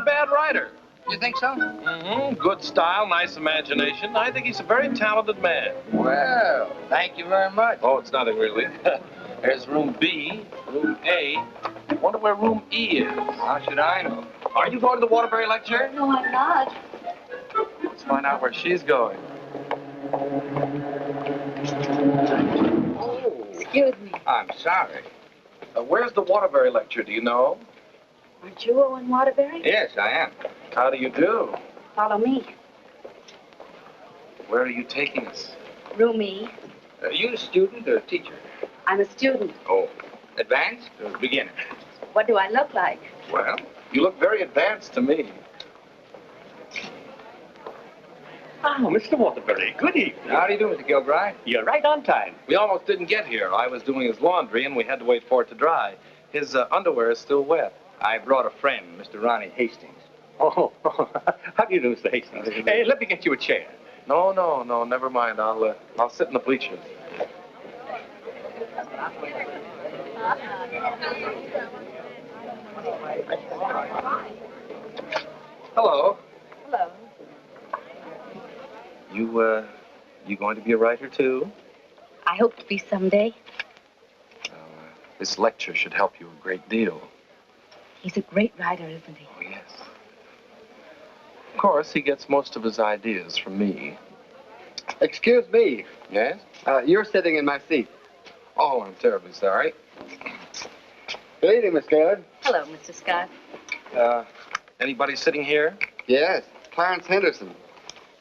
bad writer. You think so? Mm-hmm. Good style, nice imagination. I think he's a very talented man. Well, thank you very much. Oh, it's nothing really. There's room B, room A. I wonder where room E is. How should I know? Are you going to the Waterbury lecture? No, I'm not. Let's find out where she's going. Oh. Excuse me. I'm sorry. Where's the Waterbury lecture, do you know? Aren't you Owen Waterbury? Yes, I am. How do you do? Follow me. Where are you taking us? Room E. Are you a student or a teacher? I'm a student. Oh. Advanced or beginner? What do I look like? Well, You look very advanced to me. Oh, Mr. Waterbury, good evening. how do you do, Mr. Gilbride? You're right on time. We almost didn't get here. I was doing his laundry, and we had to wait for it to dry. His underwear is still wet. I brought a friend, Mr. Ronnie Hastings. Oh, how do you do, Mr. Hastings? Hey, let me get you a chair. No, never mind. I'll sit in the bleachers. Hello. Hello. You going to be a writer, too? I hope to be someday. This lecture should help you a great deal. He's a great writer, isn't he? Oh, yes. Of course, he gets most of his ideas from me. Excuse me. Yes? You're sitting in my seat. Oh, I'm terribly sorry. Good evening, Miss Gaylord. Hello, Mr. Scott. Anybody sitting here? Yes, Clarence Henderson.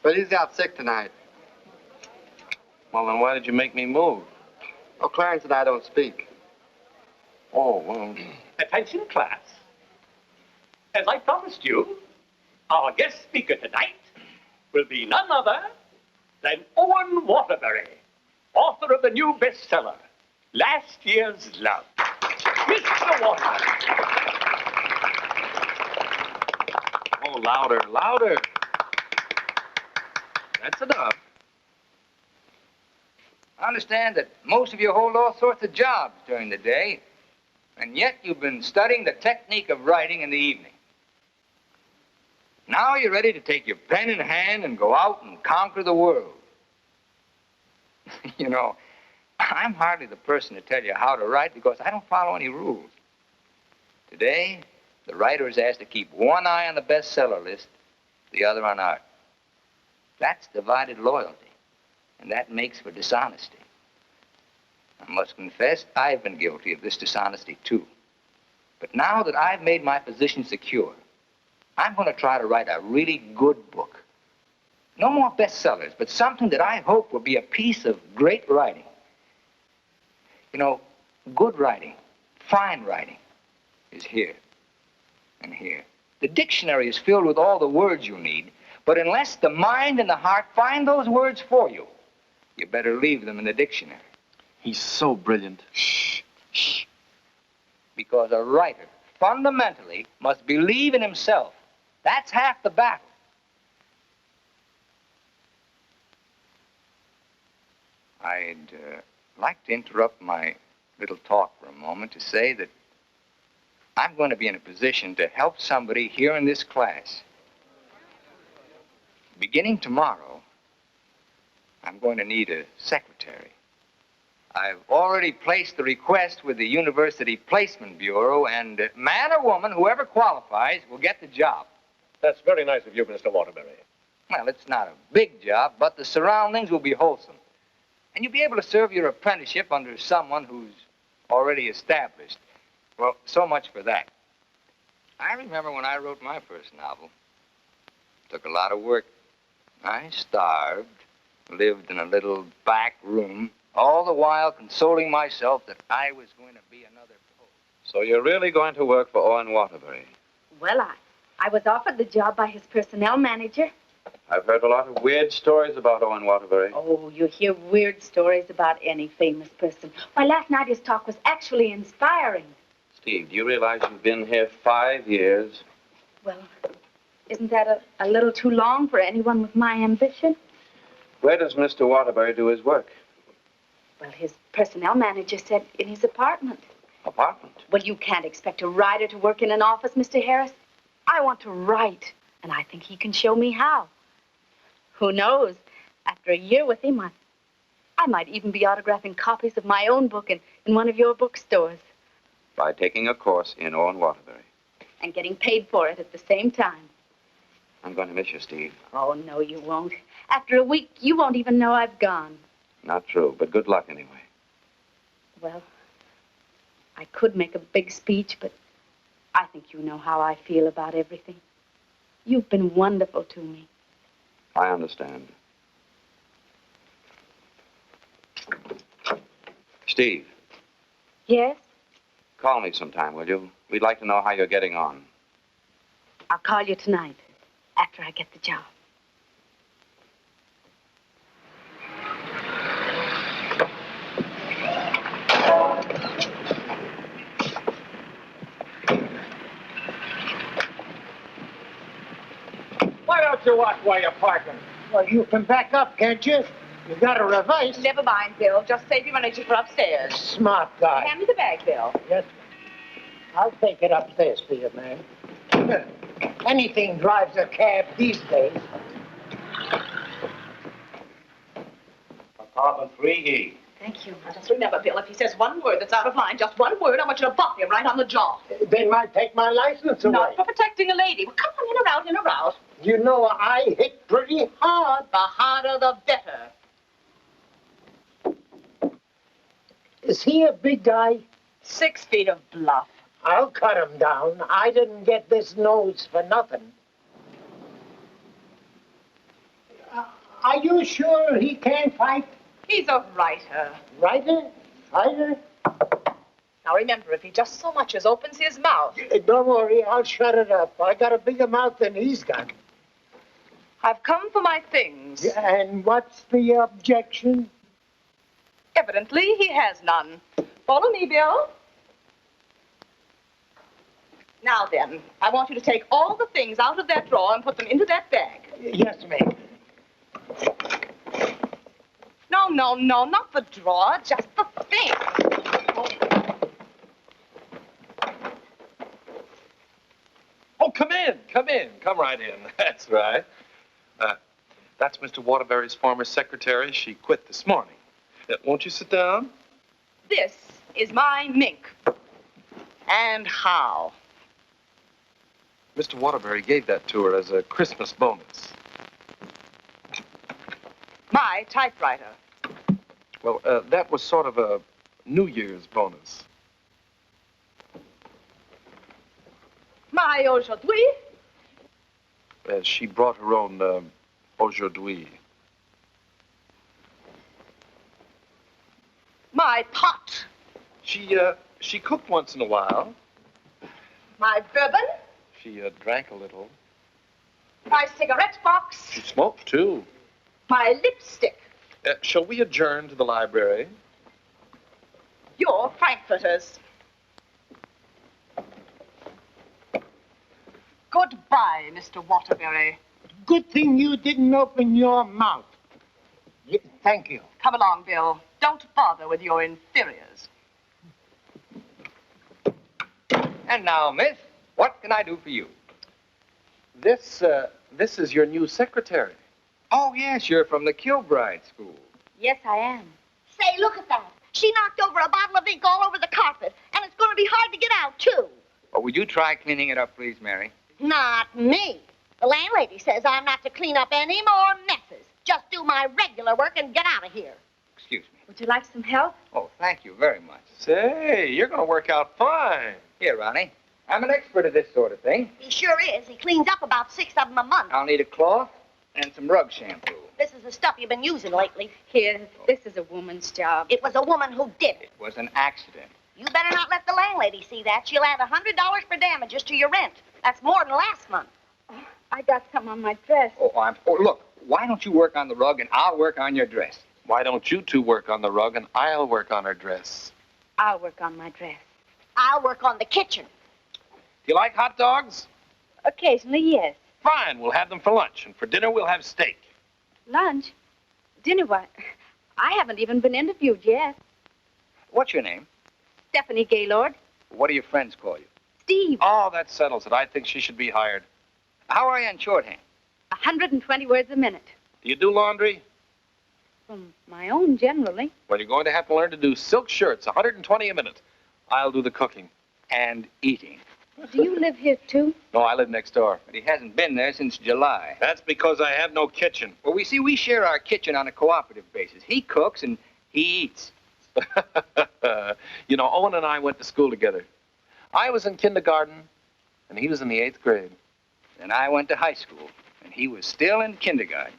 But he's out sick tonight. Well, then why did you make me move? Oh, Clarence and I don't speak. Oh, well... Attention, class. As I promised you, our guest speaker tonight will be none other than Owen Waterbury, author of the new bestseller, Last Year's Love. Mr. Waterbury. Oh, louder, louder. That's enough. I understand that most of you hold all sorts of jobs during the day, and yet you've been studying the technique of writing in the evening. Now you're ready to take your pen in hand and go out and conquer the world. You know, I'm hardly the person to tell you how to write because I don't follow any rules. Today, the writer is asked to keep one eye on the bestseller list, the other on art. That's divided loyalty, and that makes for dishonesty. I must confess, I've been guilty of this dishonesty, too. But now that I've made my position secure, I'm going to try to write a really good book. No more bestsellers, but something that I hope will be a piece of great writing. You know, good writing, fine writing, is here and here. The dictionary is filled with all the words you need, but unless the mind and the heart find those words for you, you better leave them in the dictionary. He's so brilliant. Shh, shh. Because a writer, fundamentally, must believe in himself. That's half the battle. I'd like to interrupt my little talk for a moment to say that I'm going to be in a position to help somebody here in this class. Beginning tomorrow, I'm going to need a secretary. I've already placed the request with the University Placement Bureau, and man or woman, whoever qualifies, will get the job. That's very nice of you, Mr. Waterbury. Well, it's not a big job, but the surroundings will be wholesome. And you'll be able to serve your apprenticeship under someone who's already established. Well, so much for that. I remember when I wrote my first novel. It took a lot of work. I starved, lived in a little back room, all the while consoling myself that I was going to be another poet. So you're really going to work for Owen Waterbury? Well, I was offered the job by his personnel manager. I've heard a lot of weird stories about Owen Waterbury. Oh, you hear weird stories about any famous person. Why, last night his talk was actually inspiring. Steve, do you realize you've been here 5 years? Well, isn't that a little too long for anyone with my ambition? Where does Mr. Waterbury do his work? Well, his personnel manager said in his apartment. Apartment? Well, you can't expect a writer to work in an office, Mr. Harris. I want to write, and I think he can show me how. Who knows? After a year with him, I might even be autographing copies of my own book in one of your bookstores. By taking a course in Owen Waterbury. And getting paid for it at the same time. I'm going to miss you, Steve. Oh, no, you won't. After a week, you won't even know I've gone. Not true, but good luck anyway. Well, I could make a big speech, but I think you know how I feel about everything. You've been wonderful to me. I understand. Steve. Yes? Call me sometime, will you? We'd like to know how you're getting on. I'll call you tonight, after I get the job. Why don't you watch while you're parking? Well, you can back up, can't you? You got a reverse. Never mind, Bill. Just save your money for upstairs. Smart guy. Hand me the bag, Bill. Yes. I'll take it upstairs for you, man. Anything drives a cab these days. Apartment 3E. Thank you. Now, just remember, Bill, if he says one word that's out of line, just one word, I want you to bop him right on the jaw. They might take my license away. Not for protecting a lady. Well, come on, in or out, in or out. You know, I hit pretty hard. The harder, the better. Is he a big guy? 6 feet of bluff. I'll cut him down. I didn't get this nose for nothing. Are you sure he can't fight? He's a writer. Writer? Fighter? Now, remember, if he just so much as opens his mouth. Don't worry, I'll shut it up. I got a bigger mouth than he's got. I've come for my things. And what's the objection? Evidently, he has none. Follow me, Bill. Now then, I want you to take all the things out of that drawer and put them into that bag. Yes, ma'am. No, not the drawer, just the thing. Oh, come in. Come right in. That's right. That's Mr. Waterbury's former secretary. She quit this morning. Won't you sit down? This is my mink. And how? Mr. Waterbury gave that to her as a Christmas bonus. My typewriter. Well, that was sort of a New Year's bonus. My aujourd'hui. She brought her own aujourd'hui. My pot. She cooked once in a while. My bourbon. She drank a little. My cigarette box. She smoked, too. My lipstick. Shall we adjourn to the library? Your frankfurters. Goodbye, Mr. Waterbury. Good thing you didn't open your mouth. Thank you. Come along, Bill. Don't bother with your inferiors. And now, miss, what can I do for you? This is your new secretary. Oh, yes, you're from the Kilbride School. Yes, I am. Say, look at that. She knocked over a bottle of ink all over the carpet, and it's going to be hard to get out, too. Oh, would you try cleaning it up, please, Mary? Not me. The landlady says I'm not to clean up any more messes. Just do my regular work and get out of here. Excuse me. Would you like some help? Oh, thank you very much. Say, you're going to work out fine. Here, Ronnie. I'm an expert at this sort of thing. He sure is. He cleans up about 6 of them a month. I'll need a cloth and some rug shampoo. This is the stuff you've been using lately. Here, this is a woman's job. It was a woman who did it. It was an accident. You better not let the landlady see that. She'll add $100 for damages to your rent. That's more than last month. I got some on my dress. Oh, look, why don't you work on the rug and I'll work on your dress? Why don't you two work on the rug and I'll work on her dress? I'll work on my dress. I'll work on the kitchen. Do you like hot dogs? Occasionally, yes. Fine, we'll have them for lunch, and for dinner we'll have steak. Lunch? Dinner, why? I haven't even been interviewed yet. What's your name? Stephanie Gaylord. What do your friends call you? Steve. Oh, that settles it. I think she should be hired. How are you in shorthand? 120 words a minute. Do you do laundry? From my own, generally. Well, you're going to have to learn to do silk shirts, 120 a minute. I'll do the cooking. And eating. Do you live here, too? No, I live next door. But he hasn't been there since July. That's because I have no kitchen. Well, we share our kitchen on a cooperative basis. He cooks and he eats. You know, Owen and I went to school together. I was in kindergarten, and he was in the 8th grade. Then I went to high school, and he was still in kindergarten.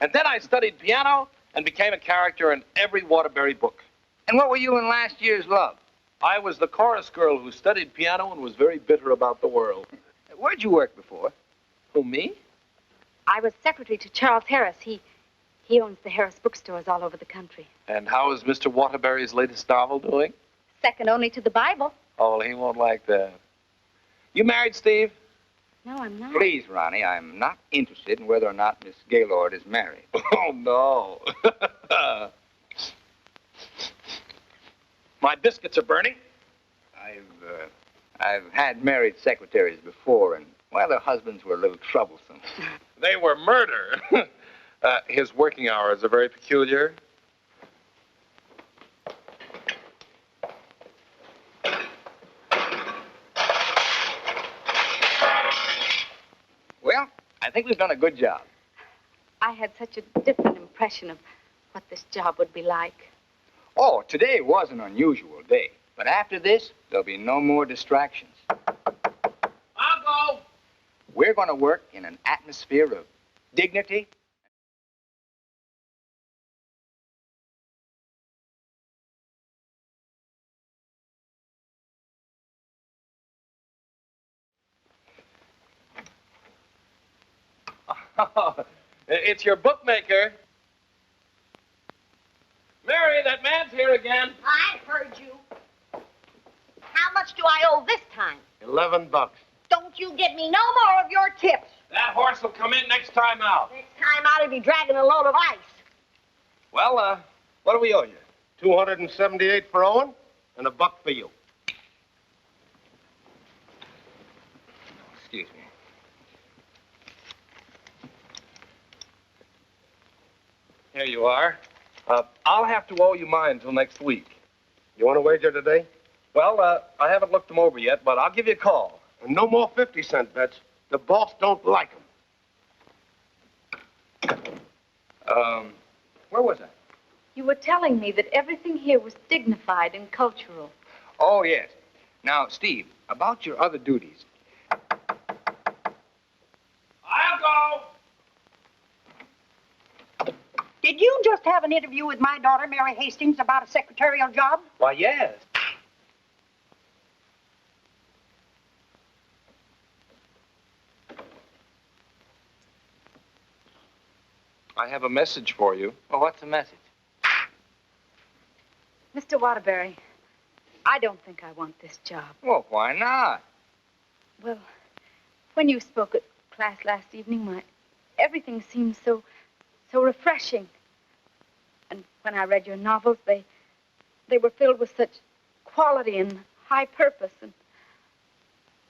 And then I studied piano and became a character in every Waterbury book. And what were you in last year's Love? I was the chorus girl who studied piano and was very bitter about the world. Where'd you work before? Who, me? I was secretary to Charles Harris. He owns the Harris bookstores all over the country. And how is Mr. Waterbury's latest novel doing? Second only to the Bible. Oh, well, he won't like that. You married, Steve? No, I'm not. Please, Ronnie, I'm not interested in whether or not Miss Gaylord is married. Oh, no. My biscuits are burning. I've had married secretaries before, and, well, their husbands were a little troublesome. They were murder. His working hours are very peculiar. Well, I think we've done a good job. I had such a different impression of what this job would be like. Oh, today was an unusual day. But after this, there'll be no more distractions. I'll go. We're going to work in an atmosphere of dignity. It's your bookmaker. Mary, that man's here again. I heard you. How much do I owe this time? $11. Don't you give me no more of your tips. That horse will come in next time out. Next time out, he'll be dragging a load of ice. Well, what do we owe you? $278 for Owen and $1 for you. Excuse me. Here you are. I'll have to owe you mine till next week. You want to wager today? Well, I haven't looked them over yet, but I'll give you a call. And no more 50-cent bets. The boss don't like them. Where was I? You were telling me that everything here was dignified and cultural. Oh, yes. Now, Steve, about your other duties. I'll go. Did you just have an interview with my daughter, Mary Hastings, about a secretarial job? Why, yes. I have a message for you. Well, what's the message? Mr. Waterbury, I don't think I want this job. Well, why not? Well, when you spoke at class last evening, everything seemed so refreshing. And when I read your novels, they were filled with such quality and high purpose. And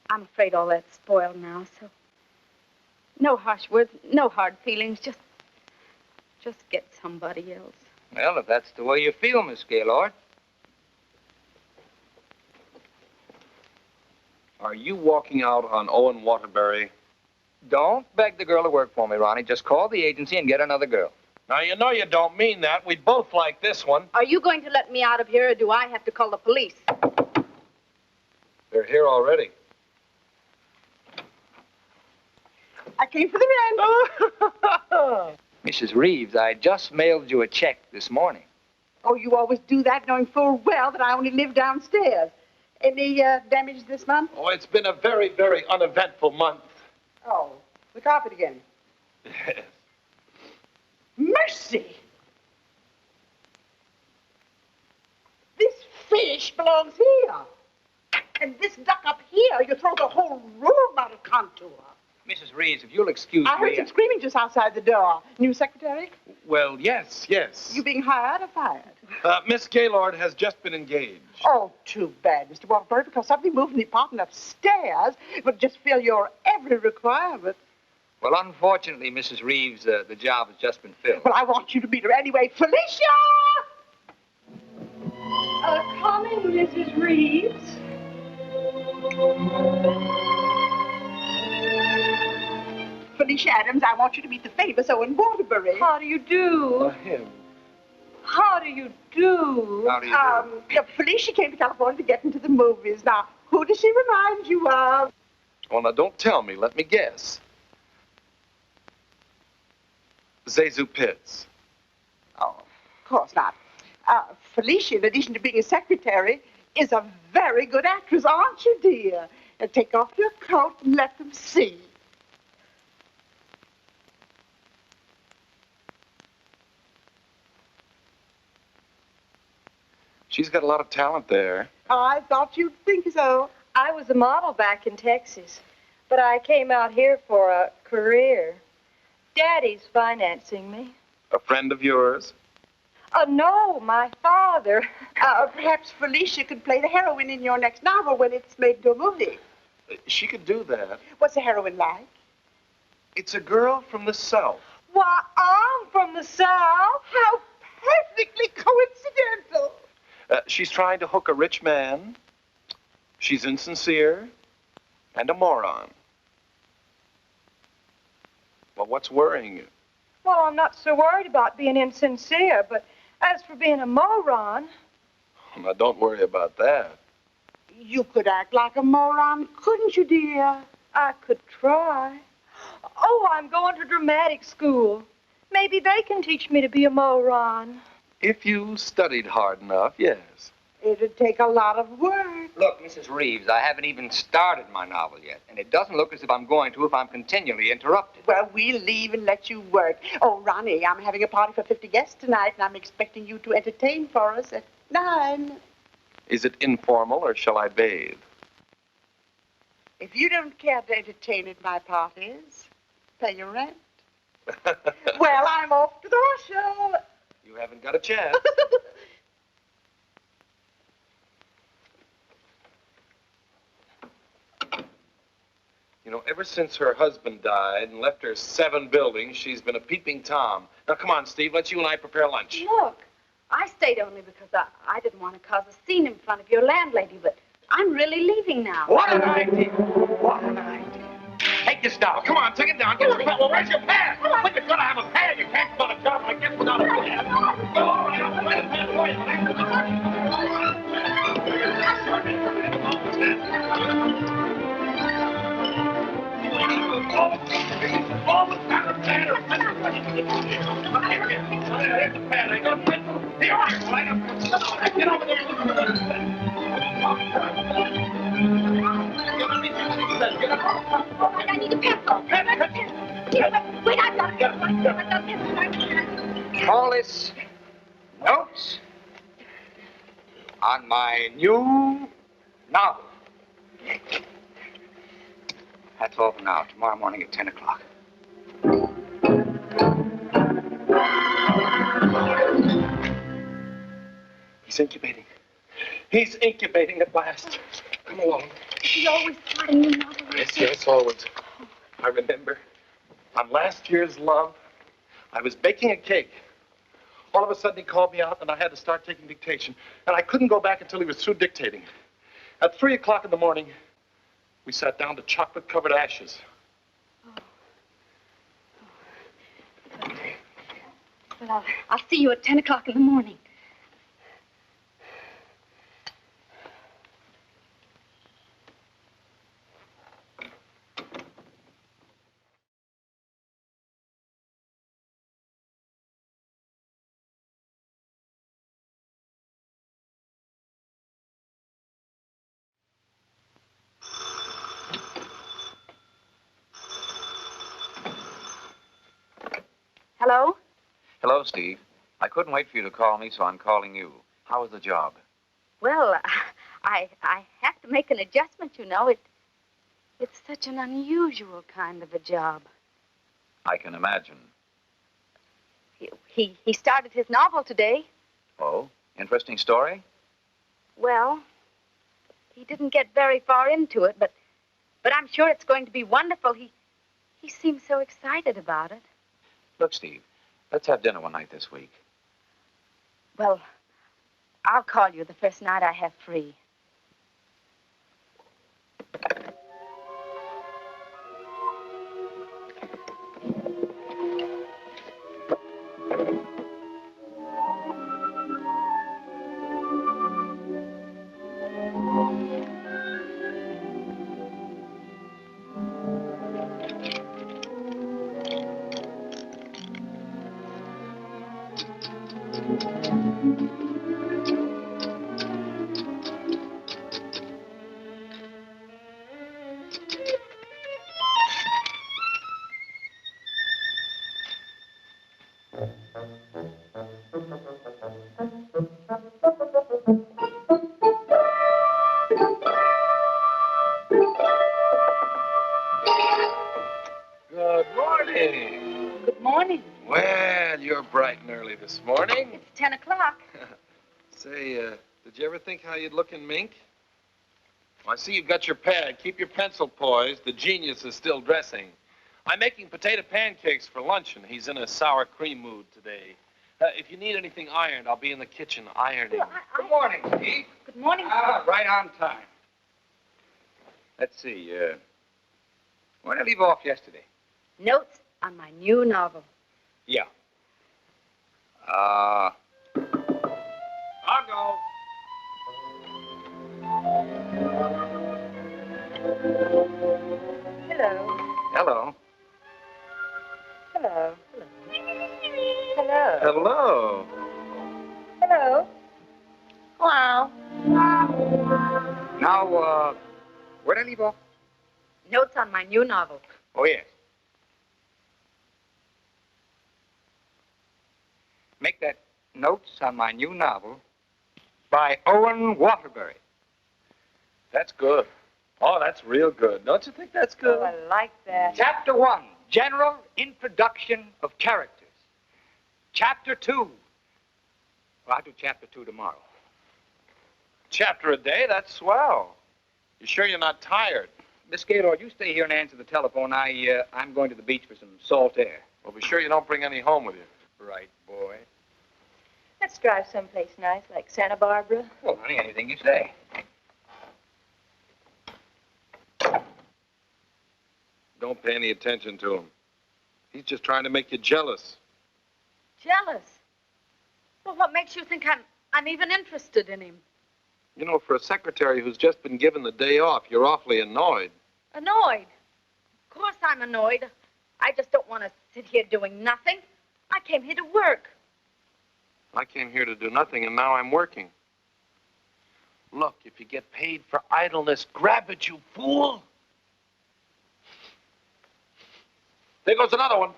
I'm afraid all that's spoiled now, so no harsh words, no hard feelings, just get somebody else. Well, if that's the way you feel, Miss Gaylord. Are you walking out on Owen Waterbury? Don't beg the girl to work for me, Ronnie. Just call the agency and get another girl. Now, you know you don't mean that. We both like this one. Are you going to let me out of here, or do I have to call the police? They're here already. I came for the rent. Mrs. Reeves, I just mailed you a check this morning. Oh, you always do that, knowing full well that I only live downstairs. Any damage this month? Oh, it's been a very, very uneventful month. Oh, the carpet again. Yes. Mercy! This fish belongs here. And this duck up here, you throw the whole room out of contour. Mrs. Reeves, if you'll excuse I heard me... some screaming just outside the door. New secretary? Well, yes. You being hired or fired? Miss Gaylord has just been engaged. Oh, too bad, Mr. Waterbury, because something moved in the apartment upstairs would just fill your every requirement. Well, unfortunately, Mrs. Reeves, the job has just been filled. Well, I want you to meet her anyway. Felicia! Coming, Mrs. Reeves. Felicia Adams, I want you to meet the famous Owen Waterbury. How do you do? Him. How do you do? How do you do? Felicia came to California to get into the movies. Now, who does she remind you of? Well, now, don't tell me. Let me guess. Zazu Pitts. Oh, of course not. Felicia, in addition to being a secretary, is a very good actress, aren't you, dear? Now, take off your coat and let them see. She's got a lot of talent there. I thought you'd think so. I was a model back in Texas, but I came out here for a career. Daddy's financing me. A friend of yours? No, my father. Perhaps Felicia could play the heroine in your next novel when it's made into a movie. She could do that. What's the heroine like? It's a girl from the South. Why, I'm from the South. How perfectly coincidental. She's trying to hook a rich man. She's insincere and a moron. Well, what's worrying you? Well, I'm not so worried about being insincere, but as for being a moron... Now, don't worry about that. You could act like a moron, couldn't you, dear? I could try. Oh, I'm going to dramatic school. Maybe they can teach me to be a moron. If you studied hard enough, yes. It'd take a lot of work. Look, Mrs. Reeves, I haven't even started my novel yet, and it doesn't look as if I'm going to if I'm continually interrupted. Well, we'll leave and let you work. Oh, Ronnie, I'm having a party for 50 guests tonight, and I'm expecting you to entertain for us at 9. Is it informal, or shall I bathe? If you don't care to entertain at my parties, pay your rent. Well, I'm off to the horse show. You haven't got a chance. You know, ever since her husband died and left her 7 buildings, she's been a peeping Tom. Now, come on, Steve, let's you and I prepare lunch. Look, I stayed only because I didn't want to cause a scene in front of your landlady, but I'm really leaving now. What an idea! What an idea! Take this down. Come on, take it down. Get your pad. Well, where's your pad? Well, you've got to have a pad. You can't go on a job like this without a pad. Go on, I'll find a pad for All the kind of pad. Here's the pad. I got it. Here, right up. Get over there. Wait, I need a pencil. Wait, I've got it. Call this notes on my new novel. That's all for now. Tomorrow morning at 10 o'clock. He's incubating. He's incubating at last. Come along. She always starting new novels. Yes, always. I remember on last year's Love, I was baking a cake. All of a sudden, he called me out, and I had to start taking dictation. And I couldn't go back until he was through dictating. At 3 o'clock in the morning, we sat down to chocolate-covered ashes. Well, I'll see you at 10 o'clock in the morning. Hello? Hello, Steve. I couldn't wait for you to call me, so I'm calling you. How was the job? Well, I have to make an adjustment, you know. It's such an unusual kind of a job. I can imagine. He started his novel today. Oh? Interesting story? Well, he didn't get very far into it, but I'm sure it's going to be wonderful. He seems so excited about it. Look, Steve, let's have dinner one night this week. Well, I'll call you the first night I have free. Good morning. Good morning. Well, you're bright and early this morning. It's 10 o'clock. Say, did you ever think how you'd look in mink? Well, I see you've got your pad. Keep your pencil poised. The genius is still dressing. I'm making potato pancakes for luncheon. He's in a sour cream mood today. If you need anything ironed, I'll be in the kitchen ironing. Well, Good morning, Steve. Good morning. Right on time. Let's see, where did I leave off yesterday? Notes on my new novel. Yeah. I'll go. Hello. Hello. Hello. Hello. Hello. Hello. Hello. Now, where did I leave off? Notes on my new novel. Oh, yes. Make that notes on my new novel by Owen Waterbury. That's good. Oh, that's real good. Don't you think that's good? Oh, I like that. Chapter 1, General Introduction of Characters. Chapter 2. Well, I'll do Chapter 2 tomorrow. Chapter a day? That's swell. You sure you're not tired? Miss Gaylord, you stay here and answer the telephone. I'm going to the beach for some salt air. Well, be sure you don't bring any home with you. Right, boy. Let's drive someplace nice, like Santa Barbara. Well, honey, anything you say. Don't pay any attention to him. He's just trying to make you jealous. Jealous? Well, what makes you think I'm even interested in him? You know, for a secretary who's just been given the day off, you're awfully annoyed. Annoyed? Of course I'm annoyed. I just don't want to sit here doing nothing. I came here to work. I came here to do nothing, and now I'm working. Look, if you get paid for idleness, grab it, you fool. There goes another one.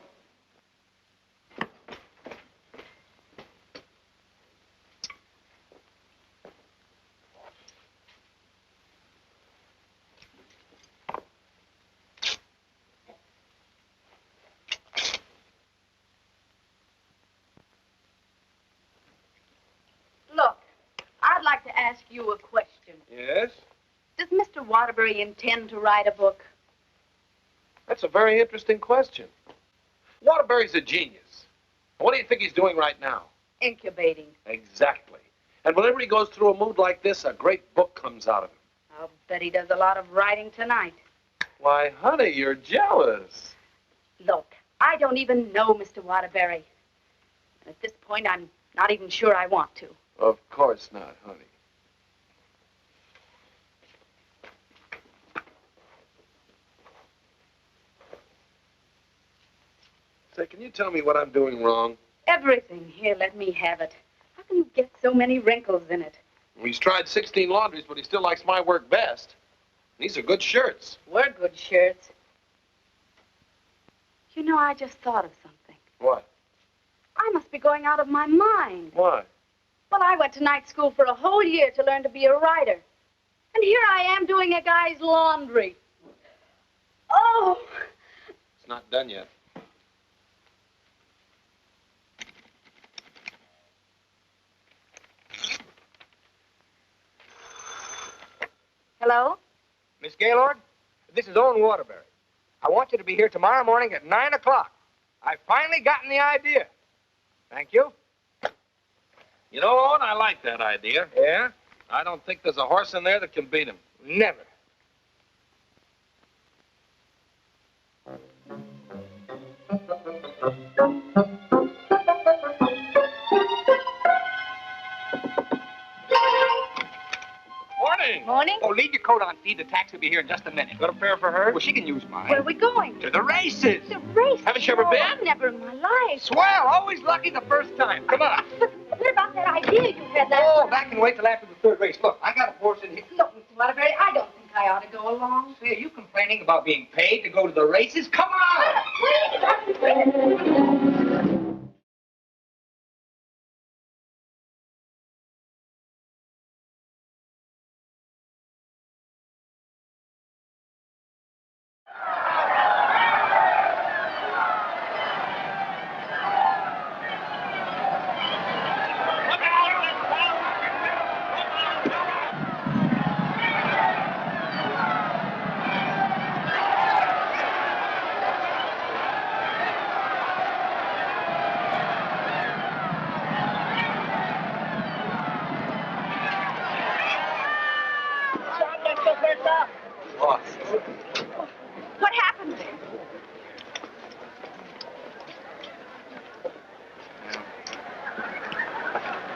Look, I'd like to ask you a question. Yes? Does Mr. Waterbury intend to write a book? That's a very interesting question. Waterbury's a genius. What do you think he's doing right now? Incubating. Exactly. And whenever he goes through a mood like this, a great book comes out of him. I'll bet he does a lot of writing tonight. Why, honey, you're jealous. Look, I don't even know Mr. Waterbury. At this point, I'm not even sure I want to. Of course not, honey. Say, can you tell me what I'm doing wrong? Everything. Here, let me have it. How can you get so many wrinkles in it? He's tried 16 laundries, but he still likes my work best. These are good shirts. We're good shirts. You know, I just thought of something. What? I must be going out of my mind. Why? Well, I went to night school for a whole year to learn to be a writer. And here I am doing a guy's laundry. Oh! It's not done yet. Hello? Miss Gaylord, this is Owen Waterbury. I want you to be here tomorrow morning at 9 o'clock. I've finally gotten the idea. Thank you. You know, Owen, I like that idea. Yeah? I don't think there's a horse in there that can beat him. Never. Morning. Morning. Oh, leave your coat on, Steve. The taxi will be here in just a minute. Got a pair for her? Well, she can use mine. Where are we going? To the races. The race. Haven't you ever been? Never in my life. Swell. Always lucky the first time. Come on. But what about that idea you had last Oh, that can wait till after the third race. Look, I got a horse in here. Look, Mr. Waterbury, I don't think I ought to go along. Say, are you complaining about being paid to go to the races? Come on. What happened?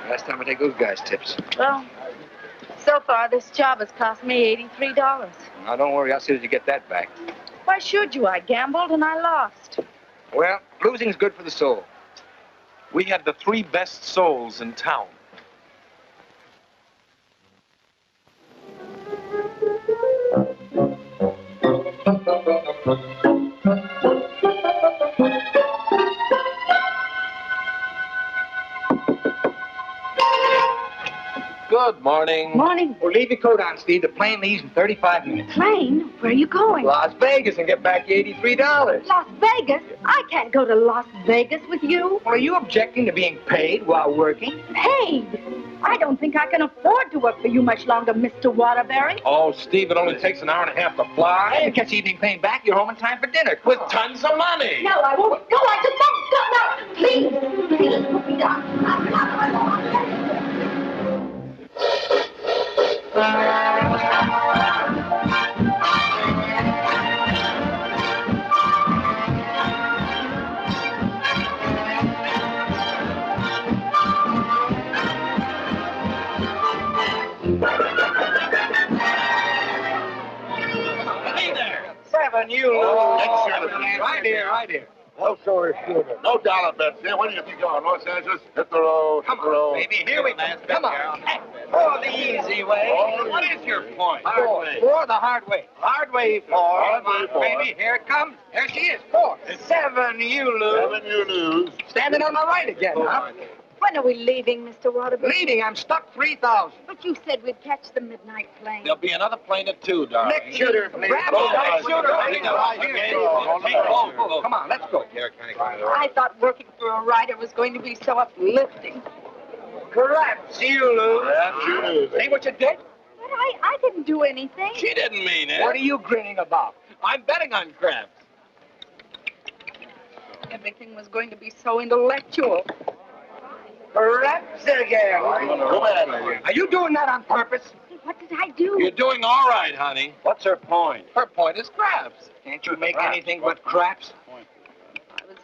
Last time I take those guys' tips. Well, so far this job has cost me $83. Now, don't worry. I'll see that you get that back. Why should you? I gambled and I lost. Well, losing's good for the soul. We had the 3 best souls in town. Good morning. Morning. Well, leave your coat on, Steve. The plane leaves in 35 minutes. Plane? Where are you going? Las Vegas and get back your $83. Las Vegas? I can't go to Las Vegas with you. Well, are you objecting to being paid while working? Paid? I don't think I can afford to work for you much longer, Mr. Waterbury. Oh, Steve, it only takes an hour and a half to fly. Hey, you catch evening plane back, you're home in time for dinner. With tons of money. No, I won't. No, I just won't. No, please. Please, put me down. I'm not. Hey there. 7, you. Oh, Right here, right here. No show shooter. No dollar bets here. Where do you think you're going? Los Angeles? Hit the road. Come on, baby. Here we go. Come on. For the easy way. What is your point? Hard way. For the hard way. Hard way for. Hard way for. Baby, here it comes. There she is. 4. 7, you lose. 7, you lose. Standing on my right again, huh? When are we leaving, Mr. Waterbury? Leading, I'm stuck 3,000. But you said we'd catch the midnight plane. There'll be another plane at 2, darling. Next shooter, please. Grab Oh, the next shooter. oh, Come on, let's go. I thought working for a writer was going to be so uplifting. Correct. You lose. Perhaps you lose. See what you did? But I didn't do anything. She didn't mean it. What are you grinning about? I'm betting on crabs. Everything was going to be so intellectual. Correct again. Go ahead. Are you doing that on purpose? What did I do? You're doing all right, honey. What's her point? Her point is crabs. Can't you make anything but craps? I was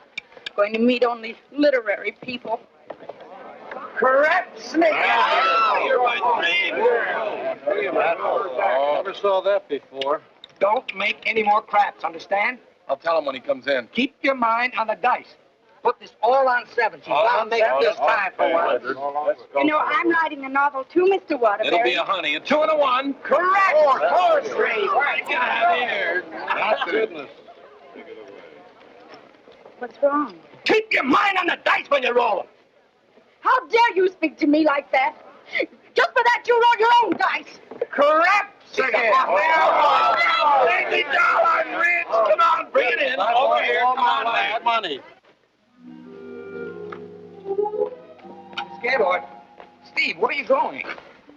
going to meet only literary people. Correct, Snake. You're my dream girl. Never saw that before. Don't make any more craps, understand? I'll tell him when he comes in. Keep your mind on the dice. Put this all on 7. She's All bound on to make seven. this time for once. You know, I'm writing a novel too, Mr. Waterbury. It'll be a honey. A 2 and a 1. Correct. Horse race. Get out of here. Not goodness. What's wrong? Keep your mind on the dice when you roll them. How dare you speak to me like that? Just for that, you roll your own dice. Correct. $80 rich. Come on, bring it in. Over here. Come on, lad. Money. Gaylord. Steve, where are you going?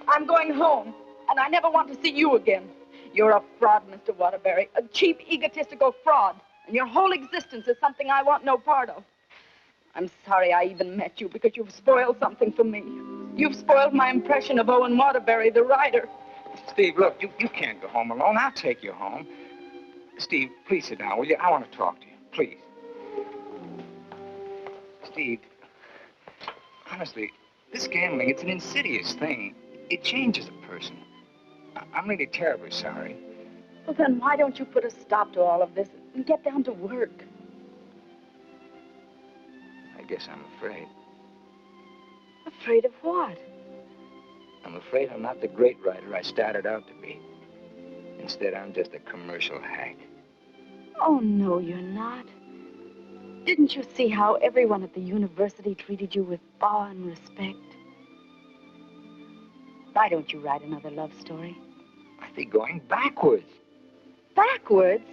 I'm going home, and I never want to see you again. You're a fraud, Mr. Waterbury. A cheap, egotistical fraud. And your whole existence is something I want no part of. I'm sorry I even met you because you've spoiled something for me. You've spoiled my impression of Owen Waterbury, the writer. Steve, look, you can't go home alone. I'll take you home. Steve, please sit down, will you? I want to talk to you, please. Steve, honestly, this gambling, it's an insidious thing. It changes a person. I'm really terribly sorry. Well, then why don't you put a stop to all of this and get down to work? I guess I'm afraid. Afraid of what? I'm afraid I'm not the great writer I started out to be. Instead, I'm just a commercial hack. Oh, no, you're not. Didn't you see how everyone at the university treated you with awe and respect? Why don't you write another love story? I'd be going backwards. Backwards?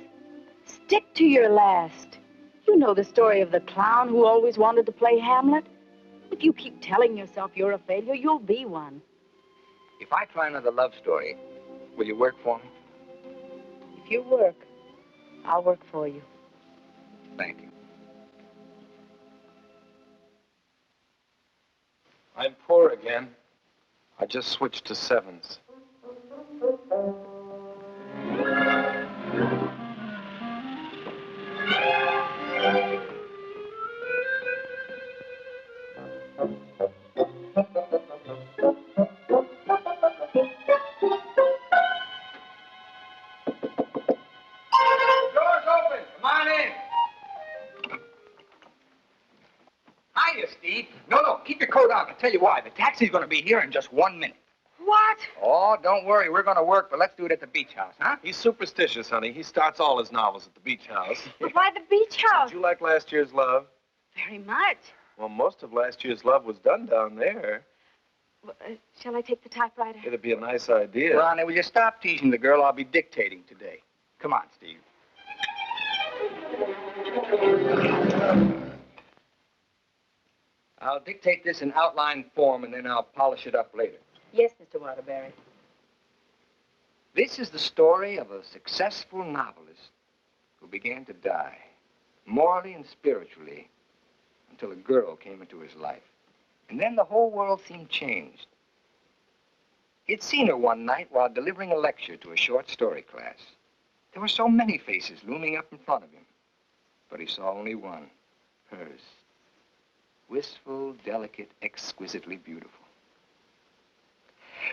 Stick to your last. You know the story of the clown who always wanted to play Hamlet? If you keep telling yourself you're a failure, you'll be one. If I try another love story, will you work for me? If you work, I'll work for you. Thank you. I'm poor again. I just switched to sevens. Door's open. Come on in. Hiya, Steve. No, keep your coat on. I'll tell you why. The taxi's going to be here in just 1 minute. What? Oh, don't worry. We're going to work, but let's do it at the beach house, huh? He's superstitious, honey. He starts all his novels at the beach house. But why the beach house? Did you like last year's Love? Very much. Well, most of last year's Love was done down there. Well, shall I take the typewriter? It'd be a nice idea. Ronnie, will you stop teasing the girl? I'll be dictating today. Come on, Steve. I'll dictate this in outline form, and then I'll polish it up later. Yes, Mr. Waterbury. This is the story of a successful novelist who began to die, morally and spiritually, until a girl came into his life. And then the whole world seemed changed. He'd seen her one night while delivering a lecture to a short story class. There were so many faces looming up in front of him, but he saw only one, hers. Wistful, delicate, exquisitely beautiful.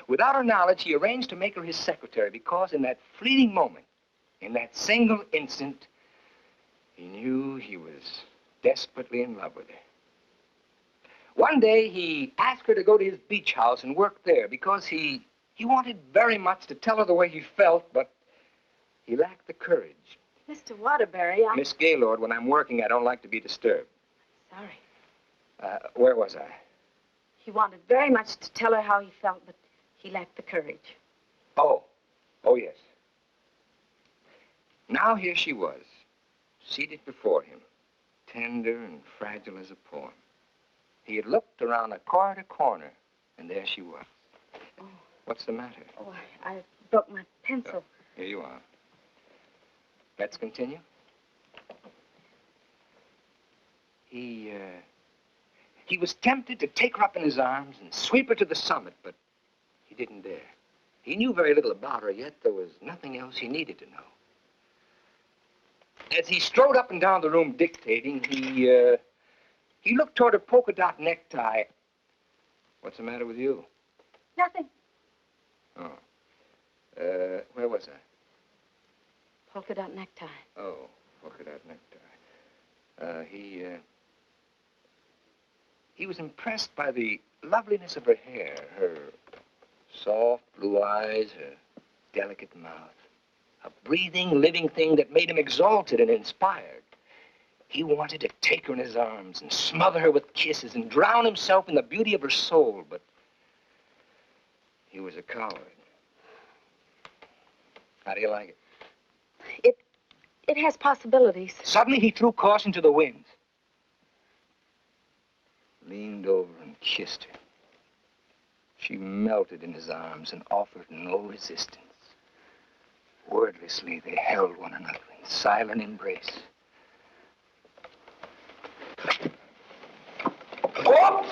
Without her knowledge, he arranged to make her his secretary because in that fleeting moment, in that single instant, he knew he was desperately in love with her. One day, he asked her to go to his beach house and work there because he wanted very much to tell her the way he felt, but he lacked the courage. Mr. Waterbury, Miss Gaylord, when I'm working, I don't like to be disturbed. Sorry. Where was I? He wanted very much to tell her how he felt, but he lacked the courage. Oh, yes. Now here she was, seated before him, tender and fragile as a poem. He had looked around a corner to corner, and there she was. Oh. What's the matter? Oh, I broke my pencil. Oh, here you are. Let's continue. He was tempted to take her up in his arms and sweep her to the summit, but he didn't dare. He knew very little about her, yet there was nothing else he needed to know. As he strode up and down the room dictating, he looked toward her polka dot necktie. What's the matter with you? Nothing. Oh. Where was I? Polka dot necktie. Oh, polka dot necktie. He was impressed by the loveliness of her hair, her soft blue eyes, her delicate mouth. A breathing, living thing that made him exalted and inspired. He wanted to take her in his arms and smother her with kisses and drown himself in the beauty of her soul, but he was a coward. How do you like it? It has possibilities. Suddenly he threw caution to the winds. Leaned over and kissed her. She melted in his arms and offered no resistance. Wordlessly, they held one another in silent embrace. Oh!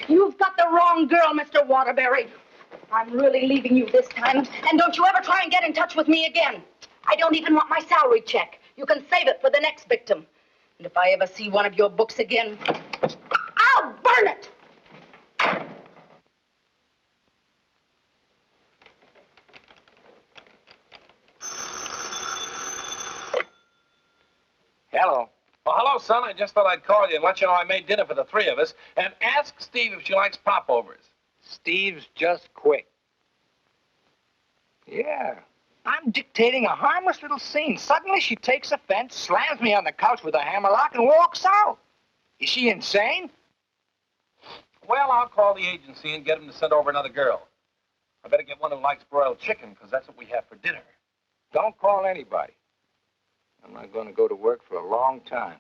You've got the wrong girl, Mr. Waterbury. I'm really leaving you this time, and don't you ever try and get in touch with me again. I don't even want my salary check. You can save it for the next victim. And if I ever see one of your books again, I'll burn it! Hello. Well, hello, son. I just thought I'd call you and let you know I made dinner for the three of us. And ask Steve if she likes popovers. Steve's just quick. Yeah. I'm dictating a harmless little scene. Suddenly she takes offense, slams me on the couch with a hammerlock, and walks out. Is she insane? Well, I'll call the agency and get them to send over another girl. I better get one who likes broiled chicken, because that's what we have for dinner. Don't call anybody. I'm not going to go to work for a long time.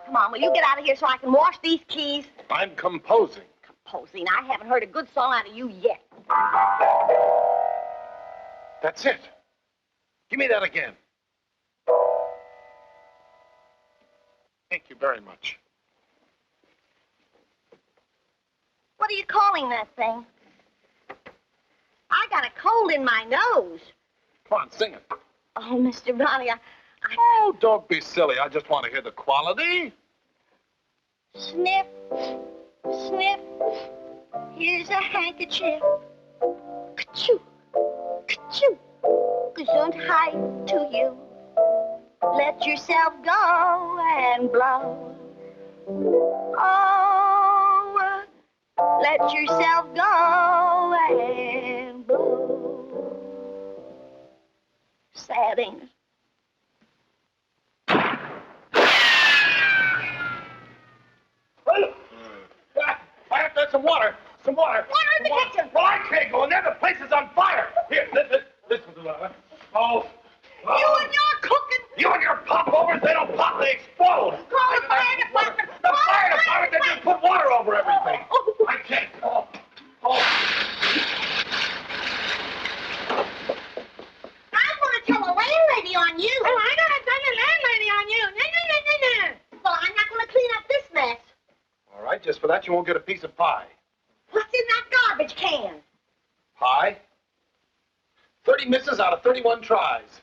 Come on. Will you get out of here so I can wash these keys? I'm composing. Composing? I haven't heard a good song out of you yet. That's it. Give me that again. Thank you very much. What are you calling that thing? I got a cold in my nose. Come on, sing it. Oh, Mr. Ronnie, Oh, don't be silly. I just want to hear the quality. Sniff, sniff, here's a handkerchief. Ka-choo, ka-choo, gesundheit to you. Let yourself go and blow. Oh, let yourself go and blow. Sad, ain't it? I have to have some water. Some water. Water in the kitchen. Well, I can't go in there. The place is on fire. Here, listen to that. Oh. You and your cooking. You and your popovers, they don't pop, they explode. Call the fire department. The fire department, they just put water over everything. I can't. Oh. I'm going to tell the landlady on you. Oh, I gotta tell the landlady on you. No. Well, I'm not going to clean up this mess. All right, just for that, you won't get a piece of pie. What's in that garbage can? Pie? 30 misses out of 31 tries.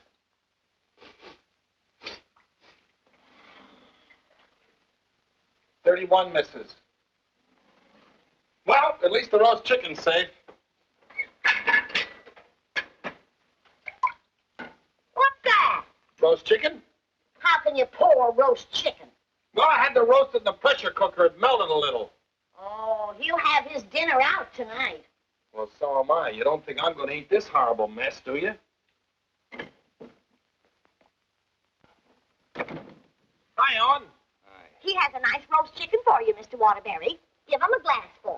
$31 misses. Well, at least the roast chicken's safe. What's that? Roast chicken? How can you pour roast chicken? Well, I had to roast it in the pressure cooker. It melted a little. Oh, he'll have his dinner out tonight. Well, so am I. You don't think I'm going to eat this horrible mess, do you? Hi, Owen. He has a nice roast chicken for you, Mr. Waterbury. Give him a glassful.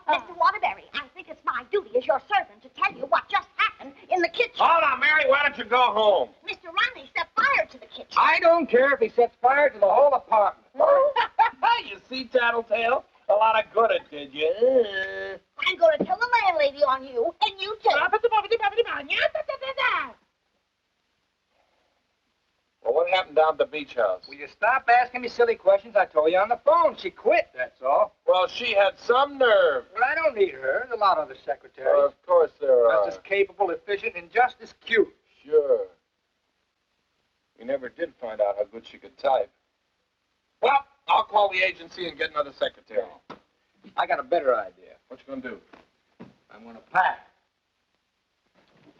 Mr. Waterbury, I think it's my duty as your servant to tell you what just happened in the kitchen. Hold on, Mary. Why don't you go home? Mr. Ronnie set fire to the kitchen. I don't care if he sets fire to the whole apartment. You see, Tattletale? A lot of good it did you. I'm going to tell the landlady on you, and you too. Well, what happened down at the beach house? Will you stop asking me silly questions? I told you on the phone. She quit, that's all. Well, she had some nerve. Well, I don't need her. There's a lot of other secretaries. Of course there are. Just as capable, efficient, and just as cute. Sure. We never did find out how good she could type. Well, I'll call the agency and get another secretary. I got a better idea. What you gonna do? I'm gonna pack.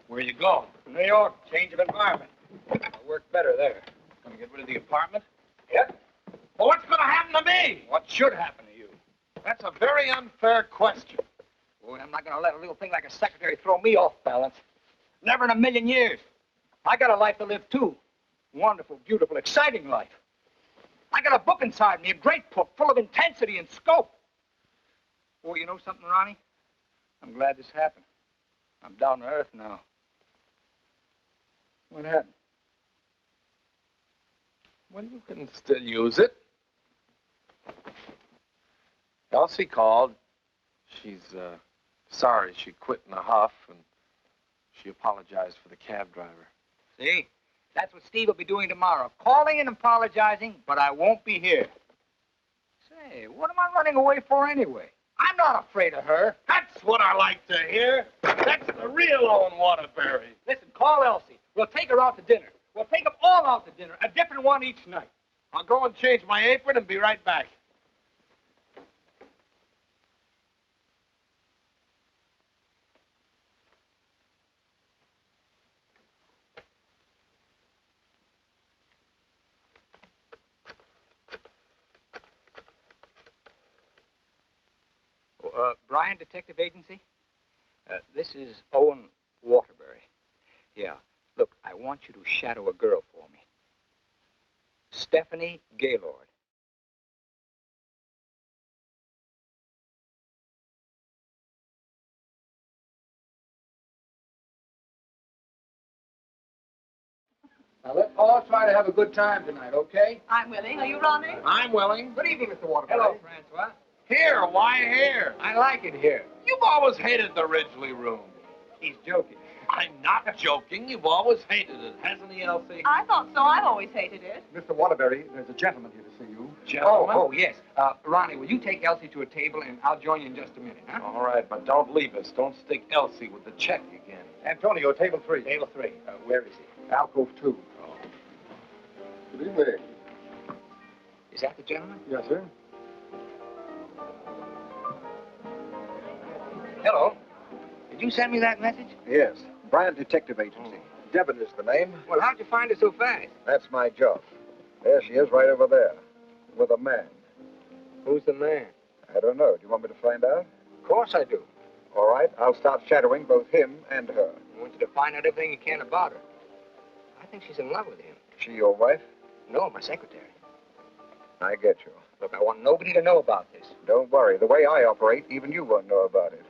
Where you going? New York, change of environment. I'll work better there. Gonna get rid of the apartment? Yep. Well, what's gonna happen to me? What should happen to you? That's a very unfair question. Boy, I'm not gonna let a little thing like a secretary throw me off balance. Never in a million years. I got a life to live, too. Wonderful, beautiful, exciting life. I got a book inside me, a great book, full of intensity and scope. Well, you know something, Ronnie? I'm glad this happened. I'm down to earth now. What happened? Well, you can still use it. Elsie called. She's sorry she quit in a huff, and she apologized for the cab driver. See? That's what Steve will be doing tomorrow. Calling and apologizing, but I won't be here. Say, what am I running away for anyway? I'm not afraid of her. That's what I like to hear. That's the real Owen Waterbury. Listen, call Elsie. We'll take her out to dinner. We'll take them all out to dinner, a different one each night. I'll go and change my apron and be right back. Bryan Detective Agency? This is Owen Waterbury. Yeah. Look, I want you to shadow a girl for me. Stephanie Gaylord. Now, let's all try to have a good time tonight, okay? I'm willing. Are you, Ronnie? I'm willing. Good evening, Mr. Waterbury. Hello, Francois. Here, why here? I like it here. You've always hated the Ridgely room. He's joking. I'm not joking. You've always hated it, hasn't he, Elsie? I thought so. I've always hated it. Mr. Waterbury, there's a gentleman here to see you. Gentlemen? Oh, yes. Ronnie, will you take Elsie to a table, and I'll join you in just a minute, huh? All right, but don't leave us. Don't stick Elsie with the check again. Antonio, table 3. Table 3. Where is he? Alcove 2. Oh. Good evening. Is that the gentleman? Yes, sir. Hello. Did you send me that message? Yes. Bryan Detective Agency. Devon is the name. Well, how'd you find her so fast? That's my job. There she is, right over there. With a man. Who's the man? I don't know. Do you want me to find out? Of course I do. All right. I'll start shadowing both him and her. I want you to find out everything you can about her. I think she's in love with him. She your wife? No, my secretary. I get you. Look, I want nobody to know about this. Don't worry. The way I operate, even you won't know about it.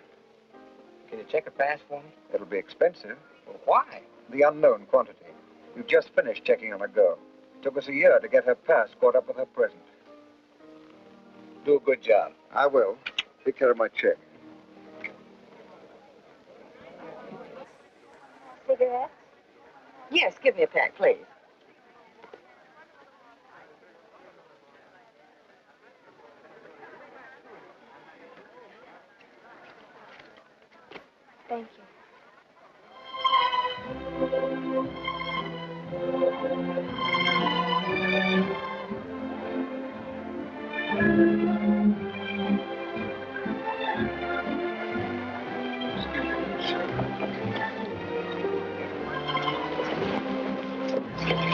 Can you check her pass for me? It'll be expensive. Well, why? The unknown quantity. We've just finished checking on a girl. Took us a year to get her pass caught up with her present. Do a good job. I will. Take care of my check. Cigarettes? Yes, give me a pack, please. Thank you.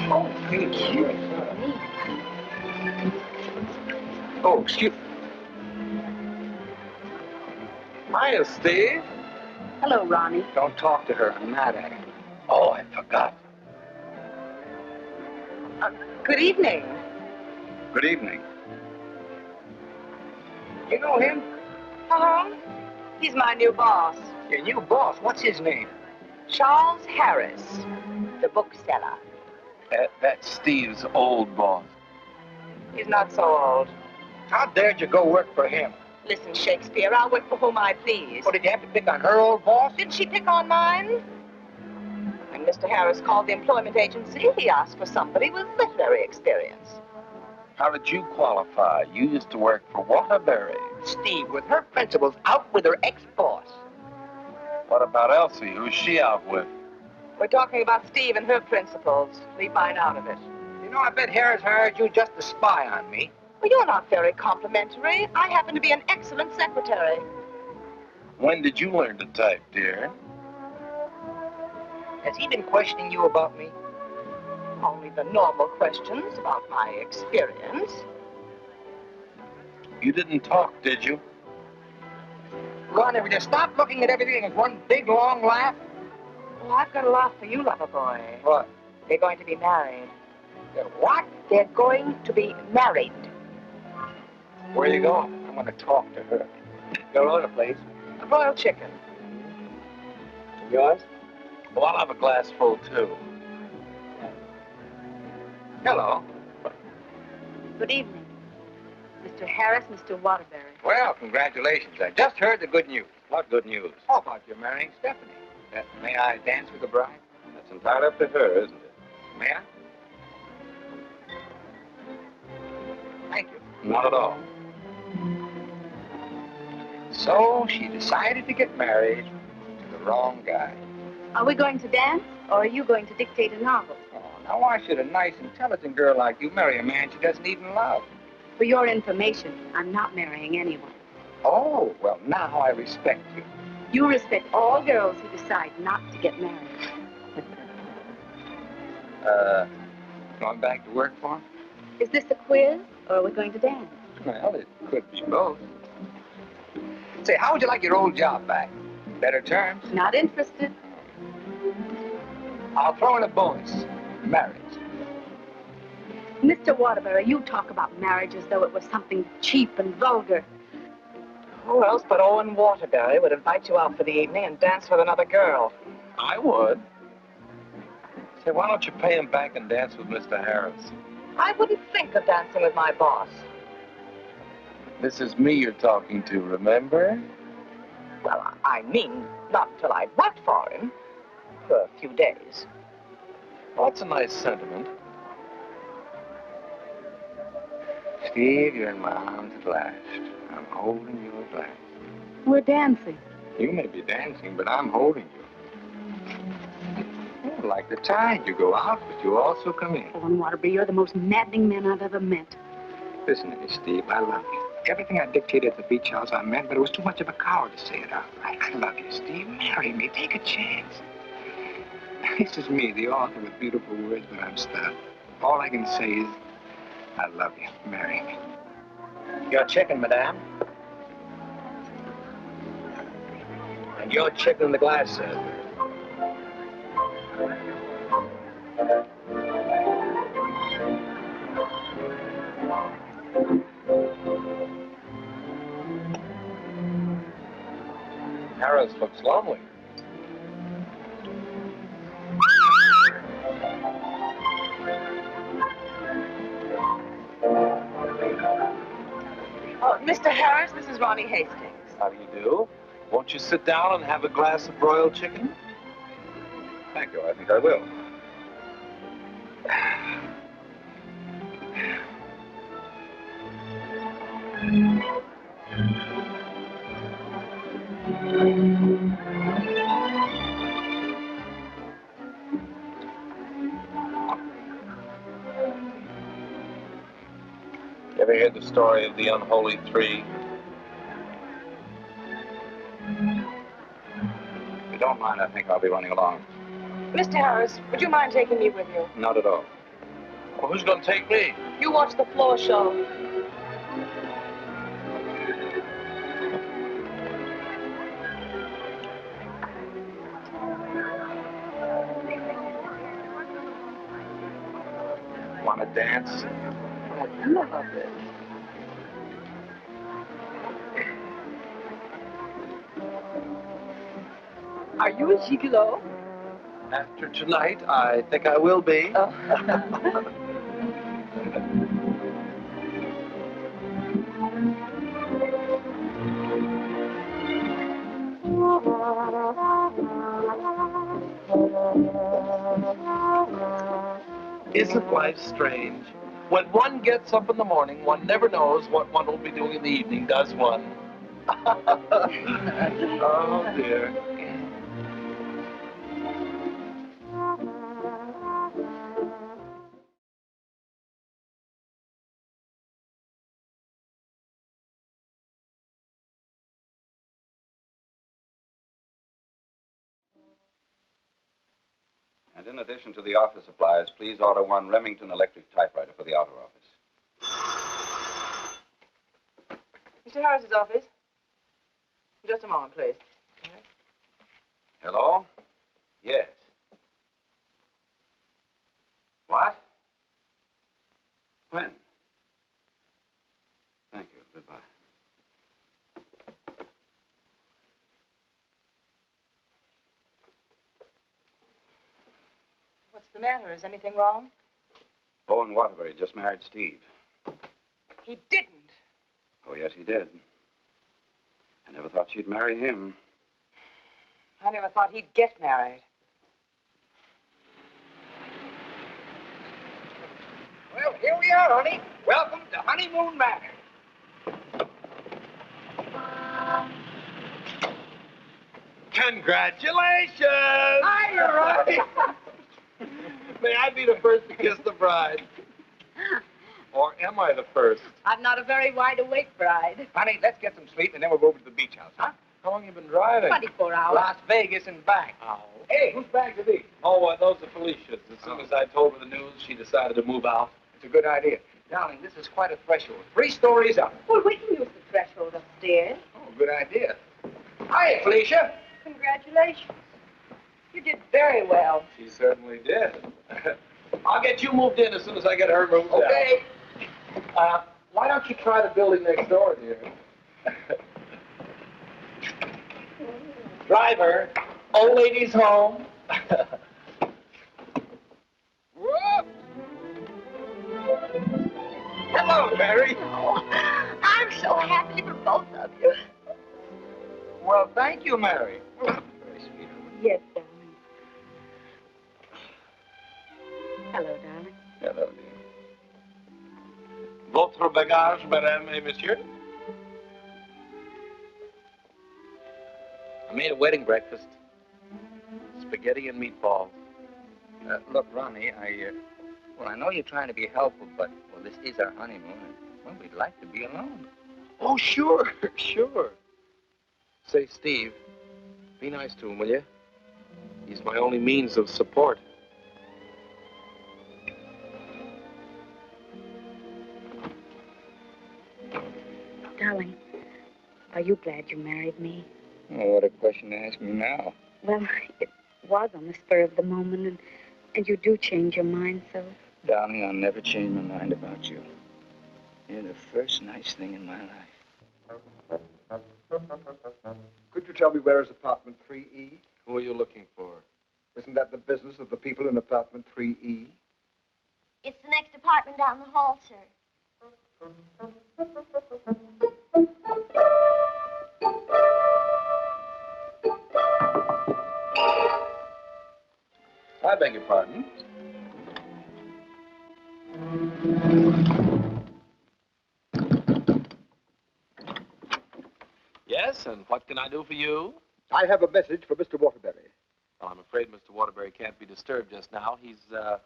Oh, thank you. Oh, excuse me. Hiya, Steve. Hello, Ronnie. Don't talk to her. I'm mad at her. Oh, I forgot. Good evening. Good evening. You know him? Uh-huh. He's my new boss. Your new boss. What's his name? Charles Harris, the bookseller. That's Steve's old boss. He's not so old. How dared you go work for him? Listen, Shakespeare, I'll work for whom I please. Well, did you have to pick on her old boss? Didn't she pick on mine? When Mr. Harris called the employment agency, he asked for somebody with literary experience. How did you qualify? You used to work for Waterbury. Steve, with her principals, out with her ex-boss. What about Elsie? Who's she out with? We're talking about Steve and her principals. Leave mine out of it. You know, I bet Harris hired you just to spy on me. Well, you're not very complimentary. I happen to be an excellent secretary. When did you learn to type, dear? Has he been questioning you about me? Only the normal questions about my experience. You didn't talk, did you? Ronnie, will you stop looking at everything as one big, long laugh? Well, I've got a laugh for you, lover boy. What? They're going to be married. They're what? They're going to be married. Where are you going? I'm going to talk to her. Your order, please. A broiled chicken. Yours? Well, I'll have a glass full, too. Hello. Good evening. Mr. Harris, Mr. Waterbury. Well, congratulations. I just heard the good news. What good news? How about you marrying Stephanie? May I dance with the bride? That's entirely up to her, isn't it? May I? Thank you. Not at all. So she decided to get married to the wrong guy. Are we going to dance, or are you going to dictate a novel? Oh, now why should a nice, intelligent girl like you marry a man she doesn't even love? For your information, I'm not marrying anyone. Oh, well, now I respect you. You respect all girls who decide not to get married. Going back to work for him? Is this a quiz, or are we going to dance? Well, it could be both. Say, how would you like your old job back? Better terms? Not interested. I'll throw in a bonus. Marriage. Mr. Waterbury, you talk about marriage as though it was something cheap and vulgar. Who else but Owen Waterbury would invite you out for the evening and dance with another girl? I would. Say, why don't you pay him back and dance with Mr. Harris? I wouldn't think of dancing with my boss. This is me you're talking to, remember? Well, I mean, not until I'd worked for him. For a few days. Well, that's a nice sentiment. Steve, you're in my arms at last. I'm holding you at last. We're dancing. You may be dancing, but I'm holding you. Oh, like the tide, you go out, but you also come in. Owen Waterbury, you're the most maddening man I've ever met. Listen to me, Steve. I love you. Everything I dictated at the beach house, I meant, but it was too much of a coward to say it out. I love you, Steve. Marry me. Take a chance. This is me, the author with beautiful words, but I'm stuck. All I can say is, I love you. Marry me. Your chicken, madame. And your chicken in the glass, sir. Harris looks lonely. Oh, Mr. Harris, this is Ronnie Hastings. How do you do? Won't you sit down and have a glass of broiled chicken? Thank you. I think I will. You ever hear the story of the unholy three? If you don't mind, I think I'll be running along. Mr. Harris, would you mind taking me with you? Not at all. Well, who's going to take me? You watch the floor show. Want to dance? I love it. Are you a gigolo? After tonight, I think I will be. Oh. Isn't life strange? When one gets up in the morning, one never knows what one will be doing in the evening, does one? Oh, dear. And in addition to the office supplies, please order one Remington electric typewriter for the outer office. Mr. Harris's office. Just a moment, please. Hello? Yes. What? When? Thank you. Goodbye. the matter? Is anything wrong? Owen Waterbury just married Steve. He didn't. Oh, yes, he did. I never thought she'd marry him. I never thought he'd get married. Well, here we are, honey. Welcome to Honeymoon Manor. Congratulations! Hi, Ronnie. May I be the first to kiss the bride? Or am I the first? I'm not a very wide-awake bride. Honey, let's get some sleep and then we'll go over to the beach house, huh? How long have you been driving? 24 hours. Las Vegas and back. Oh. Hey, whose bags are these? Oh, those are Felicia's. As soon as I told her the news, she decided to move out. It's a good idea. Darling, this is quite a threshold. 3 stories up. Well, we can use the threshold upstairs. Oh, good idea. Hi, Felicia. Congratulations. You did very well. She certainly did. I'll get you moved in as soon as I get her moved Okay. out. Why don't you try the building next door, dear? Driver, old lady's home. Hello, Mary. Oh, I'm so happy for both of you. Well, thank you, Mary. Very sweet. Yes, darling. Hello, darling. Hello, dear. Votre bagage, madame et monsieur? I made a wedding breakfast. Spaghetti and meatballs. Look, Ronnie, I know you're trying to be helpful, but, well, this is our honeymoon, and, well, we'd like to be alone. Oh, sure, sure. Say, Steve, be nice to him, will you? He's my only means of support. Darling, are you glad you married me? Oh, what a question to ask me now. Well, it was on the spur of the moment, and you do change your mind so. Darling, I'll never change my mind about you. You're the first nice thing in my life. Could you tell me where is apartment 3E? Who are you looking for? Isn't that the business of the people in apartment 3E? It's the next apartment down the hall, sir. I beg your pardon. Yes, and what can I do for you? I have a message for Mr. Waterbury. Well, I'm afraid Mr. Waterbury can't be disturbed just now. He's a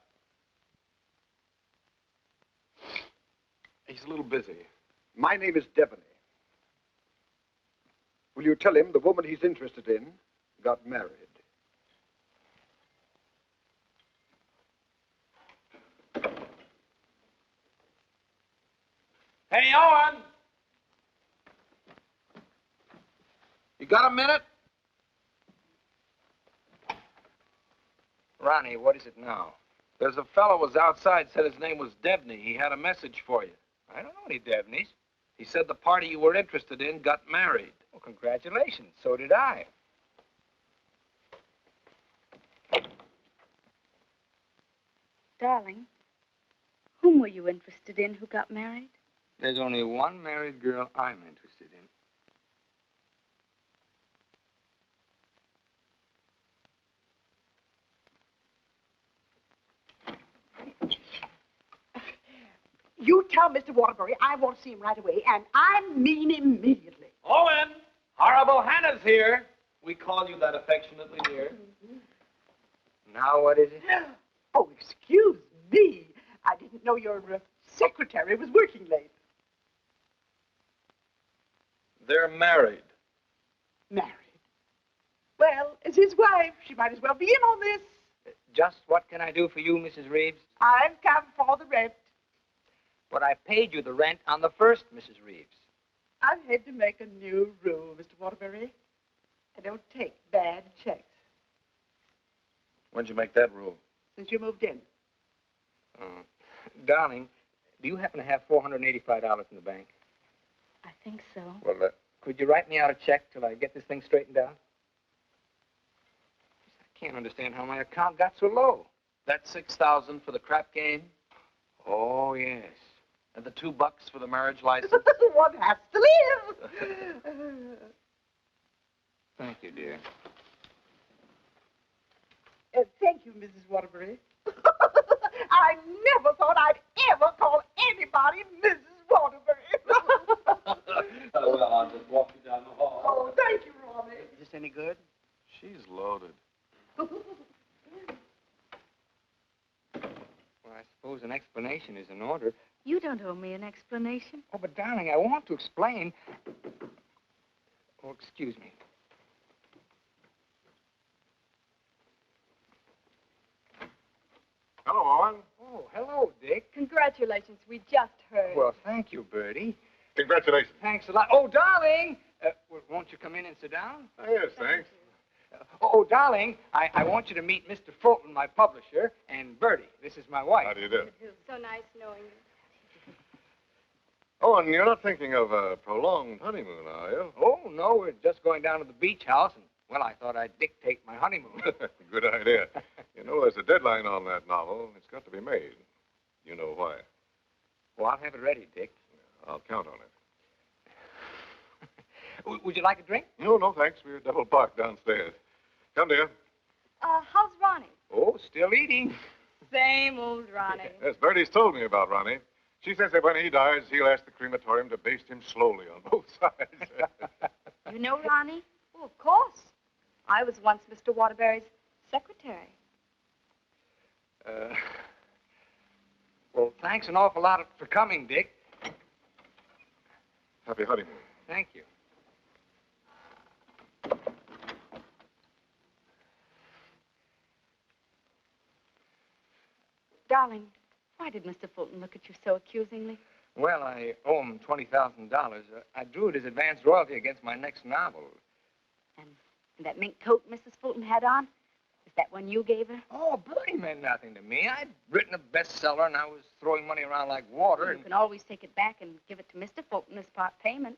little busy. My name is Devaney. Will you tell him the woman he's interested in got married? Hey, Owen! You got a minute? Ronnie, what is it now? There's a fellow was outside, said his name was Devney. He had a message for you. I don't know any Devneys. He said the party you were interested in got married. Well, congratulations. So did I. Darling, whom were you interested in who got married? There's only one married girl I'm interested in. You tell Mr. Waterbury I want to see him right away, and I mean immediately. Owen, Horrible Hannah's here. We call you that affectionately, dear. Now what is it? Oh, excuse me. I didn't know your secretary was working late. They're married. Married? Well, as his wife, she might as well be in on this. Just what can I do for you, Mrs. Reeves? I've come for the rent. But I paid you the rent on the first, Mrs. Reeves. I've had to make a new rule, Mr. Waterbury. I don't take bad checks. When'd you make that rule? Since you moved in. Darling, do you happen to have $485 in the bank? I think so. Well, could you write me out a check till I get this thing straightened out? I can't understand how my account got so low. That $6,000 for the crap game? Oh, yes. And the $2 for the marriage license? One has to live. Thank you, dear. Thank you, Mrs. Waterbury. I never thought I'd ever call anybody Mrs. Waterbury. Well, I'll just walk you down the hall. Oh, thank you, Ronnie. Is this any good? She's loaded. Well, I suppose an explanation is in order. You don't owe me an explanation. Oh, but darling, I want to explain. Oh, excuse me. Hello, Owen. Oh, hello, Dick. Congratulations. We just heard. Well, thank you, Bertie. Congratulations. Thanks a lot. Oh, darling! Won't you come in and sit down? Yes, thanks. Oh, darling, I want you to meet Mr. Fulton, my publisher, and Bertie. This is my wife. How do you do? So nice knowing you. Owen, you're not thinking of a prolonged honeymoon, are you? Oh, no, we're just going down to the beach house, and, well, I thought I'd dictate my honeymoon. Good idea. You know, there's a deadline on that novel. It's got to be made. You know why. Well, I'll have it ready, Dick. I'll count on it. Would you like a drink? No, no, thanks. We're double parked downstairs. Come, dear. How's Ronnie? Oh, still eating. Same old Ronnie. Yes, Bertie's told me about Ronnie. She says that when he dies, he'll ask the crematorium to baste him slowly on both sides. You know Ronnie? Oh, of course. I was once Mr. Waterbury's secretary. Well, thanks an awful lot for coming, Dick. Happy honeymoon. Thank you. Darling, why did Mr. Fulton look at you so accusingly? Well, I owe him $20,000. I drew it as advance royalty against my next novel. And that mink coat Mrs. Fulton had on? Is that one you gave her? Oh, Bertie meant nothing to me. I'd written a bestseller, and I was throwing money around like water. You can always take it back and give it to Mr. Fulton as part payment.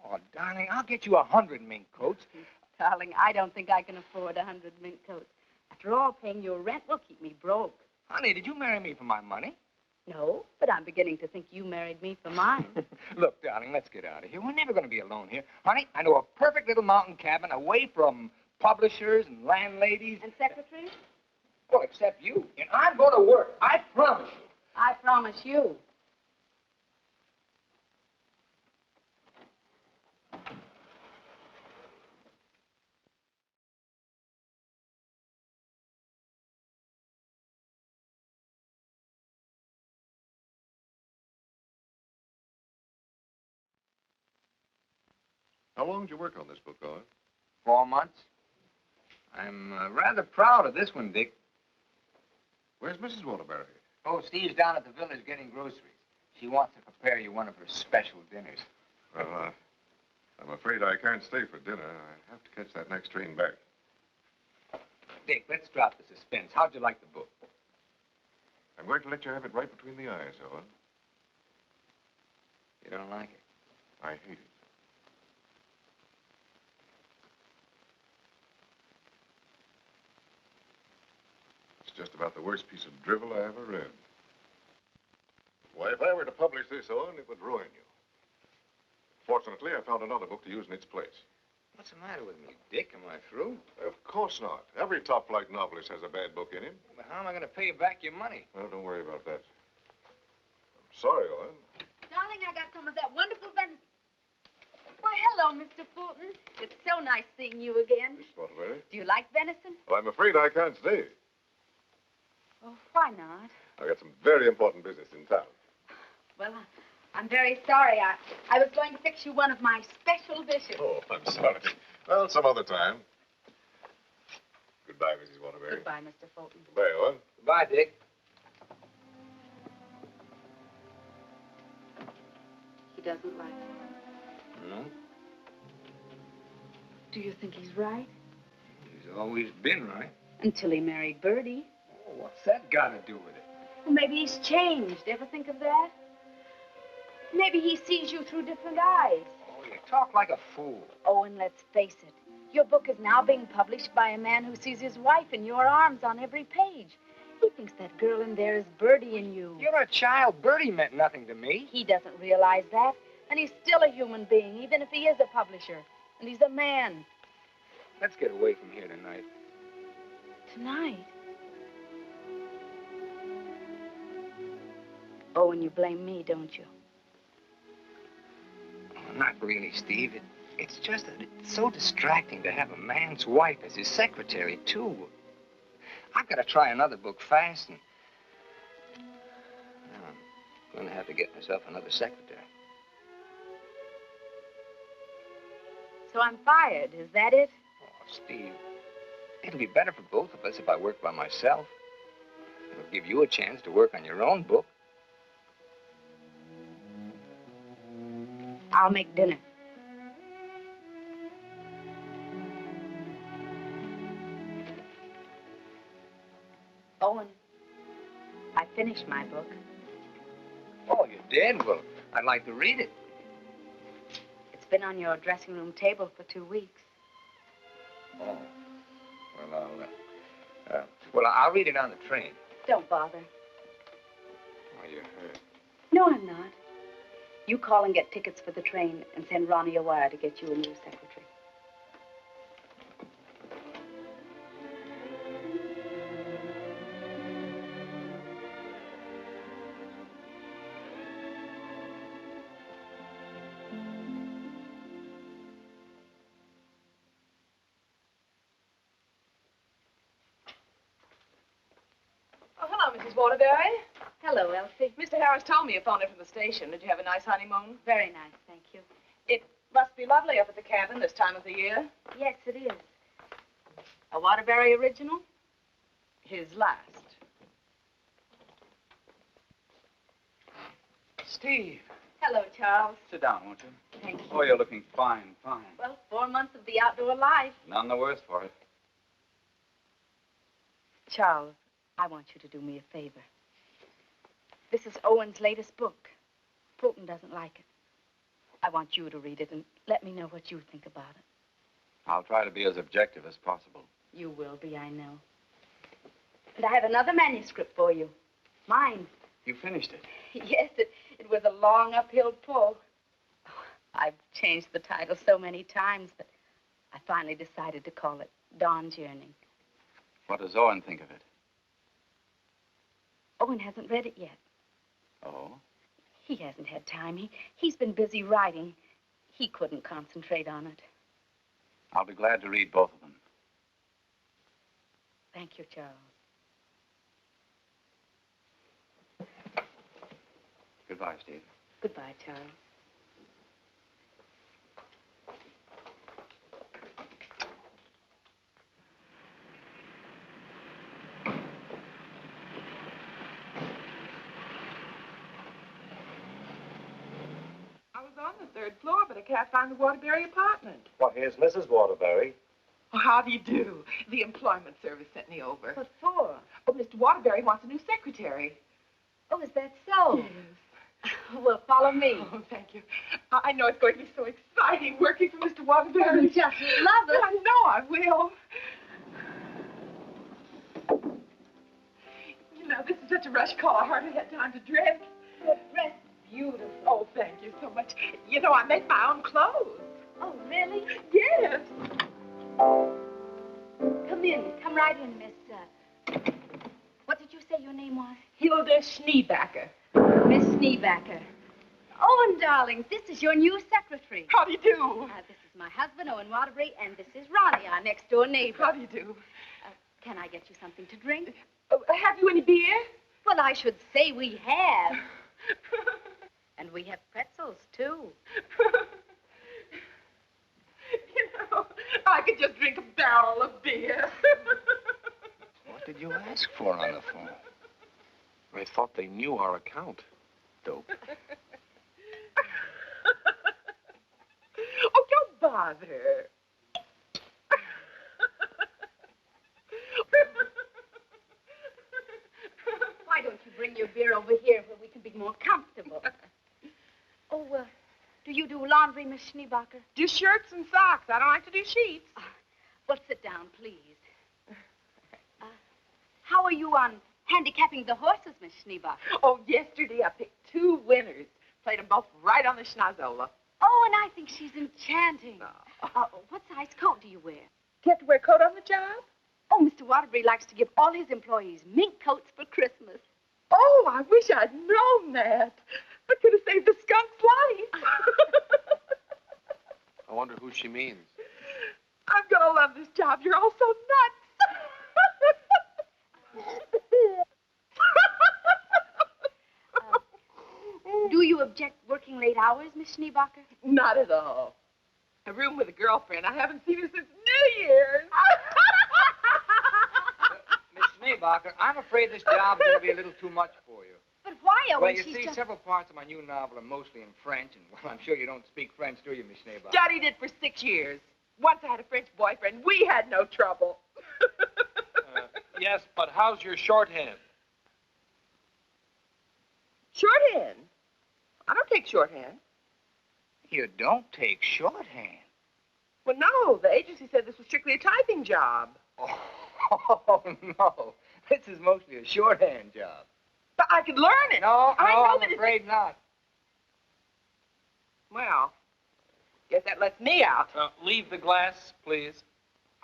Oh, darling, I'll get you 100 mink coats. Darling, I don't think I can afford 100 mink coats. After all, paying your rent will keep me broke. Honey, did you marry me for my money? No, but I'm beginning to think you married me for mine. Look, darling, let's get out of here. We're never going to be alone here. Honey, I know a perfect little mountain cabin away from publishers and landladies. And secretaries? Well, except you. And I'm going to work. I promise you. I promise you. How long did you work on this book, Owen? 4 months. I'm rather proud of this one, Dick. Where's Mrs. Waterbury? Oh, Steve's down at the village getting groceries. She wants to prepare you one of her special dinners. Well, I'm afraid I can't stay for dinner. I have to catch that next train back. Dick, let's drop the suspense. How'd you like the book? I'm going to let you have it right between the eyes, Owen. You don't like it? I hate it. It's just about the worst piece of drivel I ever read. Why, if I were to publish this, Owen, it would ruin you. Fortunately, I found another book to use in its place. What's the matter with me, Dick? Am I through? Of course not. Every top-flight novelist has a bad book in him. Well, how am I going to pay you back your money? Well, don't worry about that. I'm sorry, Owen. Darling, I got some of that wonderful venison. Why, hello, Mr. Fulton. It's so nice seeing you again. Miss Waterbury? Do you like venison? Well, I'm afraid I can't stay. Oh, why not? I got some very important business in town. Well, I'm very sorry. I was going to fix you one of my special dishes. Oh, I'm sorry. Well, some other time. Goodbye, Mrs. Waterbury. Goodbye, Mr. Fulton. Goodbye, Owen. Goodbye, Dick. He doesn't like it. No? Do you think he's right? He's always been right. Until he married Bertie. Oh, what's that got to do with it? Well, maybe he's changed. Ever think of that? Maybe he sees you through different eyes. Oh, you talk like a fool. Owen, let's face it. Your book is now being published by a man who sees his wife in your arms on every page. He thinks that girl in there is Birdie you. You're a child. Bertie meant nothing to me. He doesn't realize that. And he's still a human being, even if he is a publisher. And he's a man. Let's get away from here tonight. Tonight? Oh, and you blame me, don't you? Oh, not really, Steve. It's just that it's so distracting to have a man's wife as his secretary, too. I've got to try another book fast, and I'm going to have to get myself another secretary. So I'm fired, is that it? Oh, Steve, it'll be better for both of us if I work by myself. It'll give you a chance to work on your own book. I'll make dinner. Owen, I finished my book. Oh, you did? Well, I'd like to read it. It's been on your dressing room table for 2 weeks. Oh. Well, I'll read it on the train. Don't bother. Oh, you're hurt. No, I'm not. You call and get tickets for the train and send Ronnie a wire to get you a new secretary. Oh, hello, Mrs. Waterbury. Hello, Elsie. Mr. Harris told me you phoned in from the station. Did you have a nice honeymoon? Very nice, thank you. It must be lovely up at the cabin this time of the year. Yes, it is. A Waterbury original? His last. Steve. Hello, Charles. Sit down, won't you? Thank you. Oh, you're looking fine, fine. Well, 4 months of the outdoor life. None the worse for it. Charles, I want you to do me a favor. This is Owen's latest book. Fulton doesn't like it. I want you to read it and let me know what you think about it. I'll try to be as objective as possible. You will be, I know. And I have another manuscript for you. Mine. You finished it. Yes, it was a long uphill pull. Oh, I've changed the title so many times, but I finally decided to call it Dawn's Yearning. What does Owen think of it? Owen hasn't read it yet. Oh? He hasn't had time. He's been busy writing. He couldn't concentrate on it. I'll be glad to read both of them. Thank you, Charles. Goodbye, Steve. Goodbye, Charles. I was on the 3rd floor, but I can't find the Waterbury apartment. Well, here's Mrs. Waterbury. Oh, how do you do? The employment service sent me over. What for? Oh, Mr. Waterbury wants a new secretary. Oh, is that so? Yes. Well, follow me. Oh, thank you. I know it's going to be so exciting working for Mr. Waterbury. You just love it. I know I will. You know, this is such a rush call. I hardly had time to dress. Your dress is beautiful. Oh, thank you so much. You know, I make my own clothes. Oh, really? Yes. Come in. Come right in, Miss... What did you say your name was? Hilda Schneebacker. Miss Schneebacker. Owen, darling, this is your new secretary. How do you do? This is my husband, Owen Waterbury, and this is Ronnie, our next-door neighbor. How do you do? Can I get you something to drink? Have you any beer? Well, I should say we have. And we have pretzels, too. You know, I could just drink a barrel of beer. What did you ask for on the phone? I thought they knew our account. Dope. Oh, don't bother. Why don't you bring your beer over here where we can be more comfortable? Oh, do you do laundry, Miss Schneebacher? Do shirts and socks. I don't like to do sheets. Well, sit down, please. How are you on handicapping the horses, Miss Schneebach. Oh, yesterday I picked 2 winners. Played them both right on the schnozola. Oh, and I think she's enchanting. What size coat do you wear? You have to wear a coat on the job? Oh, Mr. Waterbury likes to give all his employees mink coats for Christmas. Oh, I wish I'd known that. I could have saved the skunk's life. I wonder who she means. I'm gonna love this job. You're all so nuts. Do you object working late hours, Miss Schneebacher? Not at all. A room with a girlfriend. I haven't seen her since New Year's. Miss Schneebacher, I'm afraid this job's going to be a little too much for you. But why, Owen? Well, you see, several parts of my new novel are mostly in French, and, well, I'm sure you don't speak French, do you, Miss Schneebacher? Studied it for 6 years. Once I had a French boyfriend. We had no trouble. Yes, but how's your shorthand? Shorthand? I don't take shorthand. You don't take shorthand? Well, no. The agency said this was strictly a typing job. Oh, no. This is mostly a shorthand job. But I could learn it. No, I'm afraid not. Well, guess that lets me out. Leave the glass, please.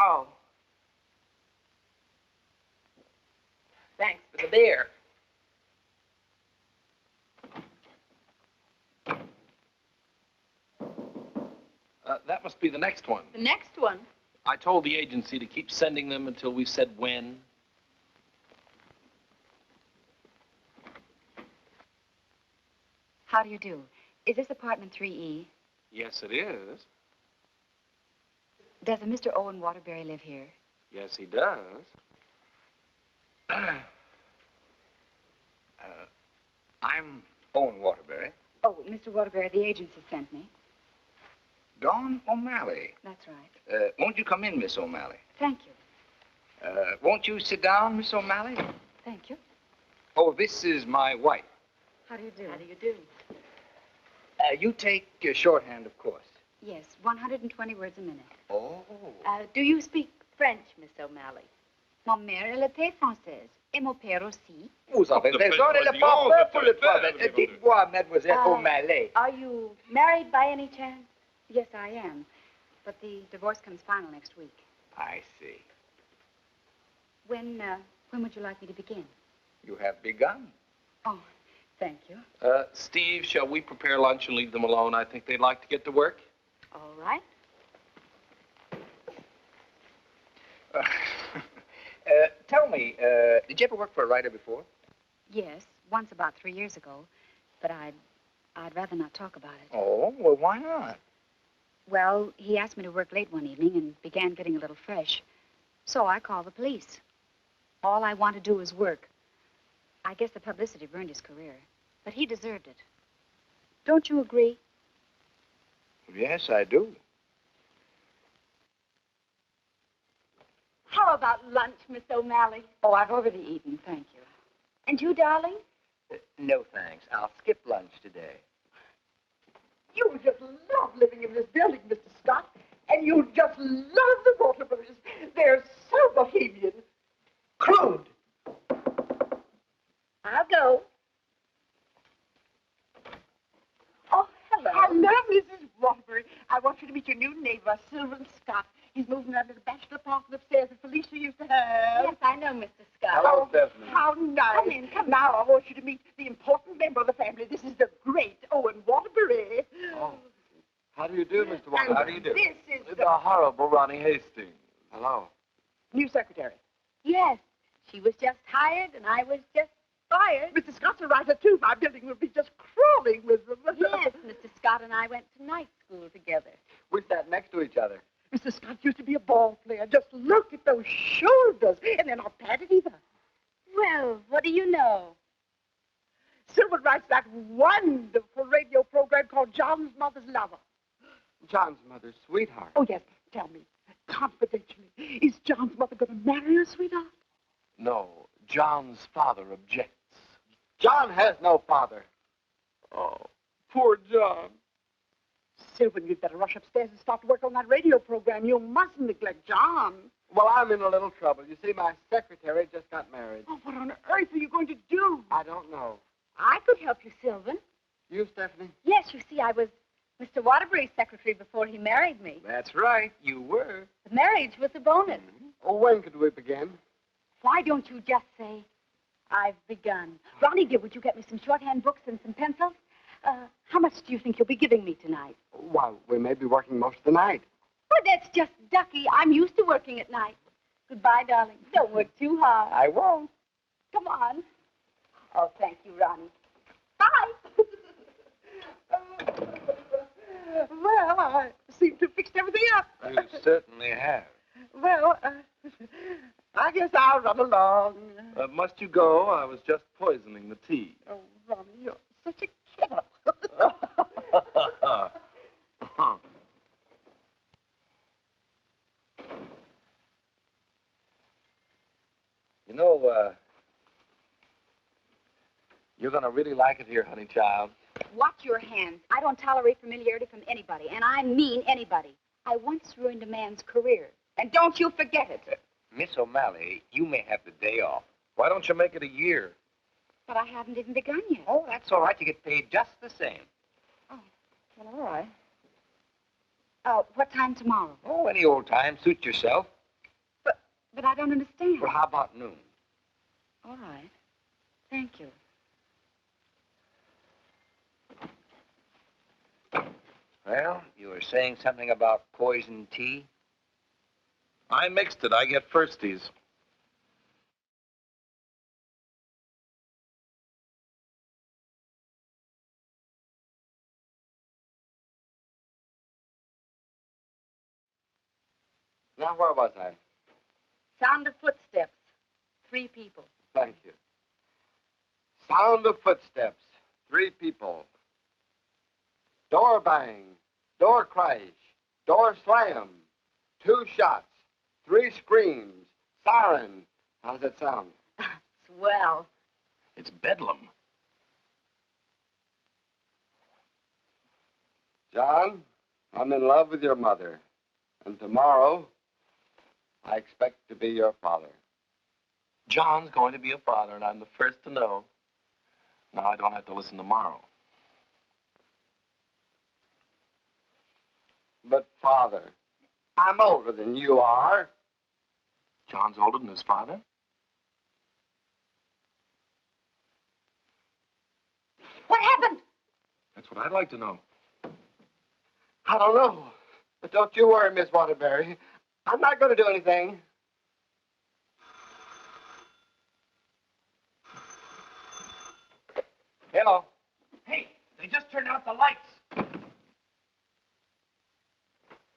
Oh. Thanks for the beer. That must be the next one. The next one? I told the agency to keep sending them until we said when. How do you do? Is this apartment 3E? Yes, it is. Does a Mr. Owen Waterbury live here? Yes, he does. I'm Owen Waterbury. Oh, Mr. Waterbury, the agency sent me. Dawn O'Malley. That's right. Won't you come in, Miss O'Malley? Thank you. Won't you sit down, Miss O'Malley? Thank you. Oh, this is my wife. How do you do? How do you do? You take shorthand, of course. Yes, 120 words a minute. Oh. Do you speak French, Miss O'Malley? Mon mère, elle était française. Et mon père aussi. Vous avez raison, elle est pas peur pour le travail. Dites-moi, Mademoiselle O'Malley. Are you married by any chance? Yes, I am. But the divorce comes final next week. I see. When would you like me to begin? You have begun. Oh, thank you. Steve, shall we prepare lunch and leave them alone? I think they'd like to get to work. All right. Tell me, did you ever work for a writer before? Yes, once about 3 years ago. But I'd rather not talk about it. Oh, well, why not? Well, he asked me to work late one evening and began getting a little fresh. So I called the police. All I want to do is work. I guess the publicity ruined his career. But he deserved it. Don't you agree? Yes, I do. How about lunch, Miss O'Malley? Oh, I've already eaten, thank you. And you, darling? No, thanks. I'll skip lunch today. You just love living in this building, Mr. Scott. And you just love the Waterburys. They're so bohemian. Crude. I'll go. Oh, hello. Hello, Mrs. Waterbury. I want you to meet your new neighbor, Sylvan Scott. He's moving that little bachelor apartment upstairs that Felicia used to have. Yes, I know, Mr. Scott. Hello, Stephanie. How nice. Come in, come now. I want you to meet the important member of the family. This is the great Owen Waterbury. Oh. How do you do, Mr. Waterbury? And How do you do? This is The horrible Ronnie Hastings. Hello. new secretary. Yes, she was just hired and I was just fired. Mr. Scott's a writer, too. My building will be just crawling with them. Yes, Mr. Scott and I went to night school together. We sat next to each other. Mr. Scott used to be a ball player. Just look at those shoulders. And they're not padded either. Well, what do you know? Sylvan writes that wonderful radio program called John's Mother's Lover. John's mother's sweetheart. Oh, yes. Tell me, confidentially, is John's mother going to marry her, sweetheart? No, John's father objects. John has no father. Oh, poor John. Sylvan, you'd better rush upstairs and start to work on that radio program. You mustn't neglect John. Well, I'm in a little trouble. You see, my secretary just got married. Oh, what on earth are you going to do? I don't know. I could help you, Sylvan. You, Stephanie? Yes, you see, I was Mr. Waterbury's secretary before he married me. That's right. You were. The marriage was a bonus. Oh, when could we begin? Why don't you just say, I've begun? Ronnie, dear, would you get me some shorthand books and some pencils? How much do you think you'll be giving me tonight? Well, we may be working most of the night. Oh, that's just ducky. I'm used to working at night. Goodbye, darling. Don't work too hard. I won't. Come on. Oh, thank you, Ronnie. Bye. Well, I seem to have fixed everything up. You certainly have. Well, I guess I'll run along. Must you go? I was just poisoning the tea. Oh, Ronnie, you're such a kidder. You know, you're going to really like it here, honey child. Watch your hands. I don't tolerate familiarity from anybody, and I mean anybody. I once ruined a man's career, and don't you forget it. Miss O'Malley, you may have the day off. Why don't you make it a year? But I haven't even begun yet. Oh, that's all right. You get paid just the same. Well, all right. What time tomorrow? Oh, any old time. Suit yourself. But I don't understand. Well, how about noon? All right. Thank you. Well, you were saying something about poison tea? I mixed it. I get firsties. Now, where was I? Sound of footsteps. 3 people. Thank you. Sound of footsteps. 3 people. Door bang. Door crash. Door slam. 2 shots. 3 screams. Siren. How's that sound? Swell. It's bedlam. John, I'm in love with your mother. And tomorrow, I expect to be your father. John's going to be a father, and I'm the first to know. Now I don't have to listen tomorrow. But, Father, I'm older than you are. John's older than his father? What happened? That's what I'd like to know. I don't know. But don't you worry, Miss Waterbury. I'm not going to do anything. Hello. Hey, they just turned out the lights.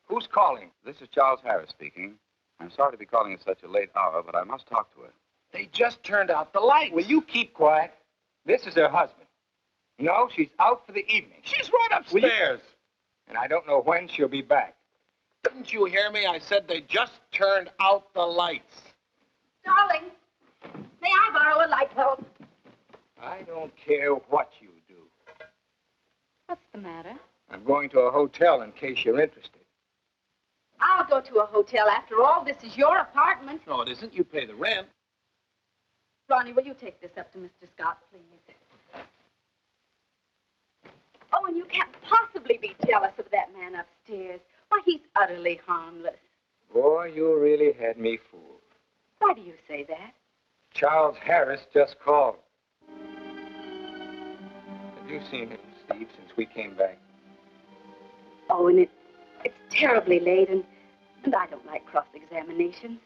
Who's calling? This is Charles Harris speaking. I'm sorry to be calling at such a late hour, but I must talk to her. They just turned out the lights. Will you keep quiet? This is her husband. No, she's out for the evening. She's right upstairs. And I don't know when she'll be back. Didn't you hear me? I said they just turned out the lights. Darling, may I borrow a light bulb? I don't care what you do. What's the matter? I'm going to a hotel in case you're interested. I'll go to a hotel. After all, this is your apartment. No, it isn't. You pay the rent. Ronnie, will you take this up to Mr. Scott, please? Oh, and you can't possibly be jealous of that man upstairs. Why, he's utterly harmless. Boy, you really had me fooled. Why do you say that? Charles Harris just called. Have you seen him, Steve, since we came back? Oh, and it's terribly late, and I don't like cross-examinations.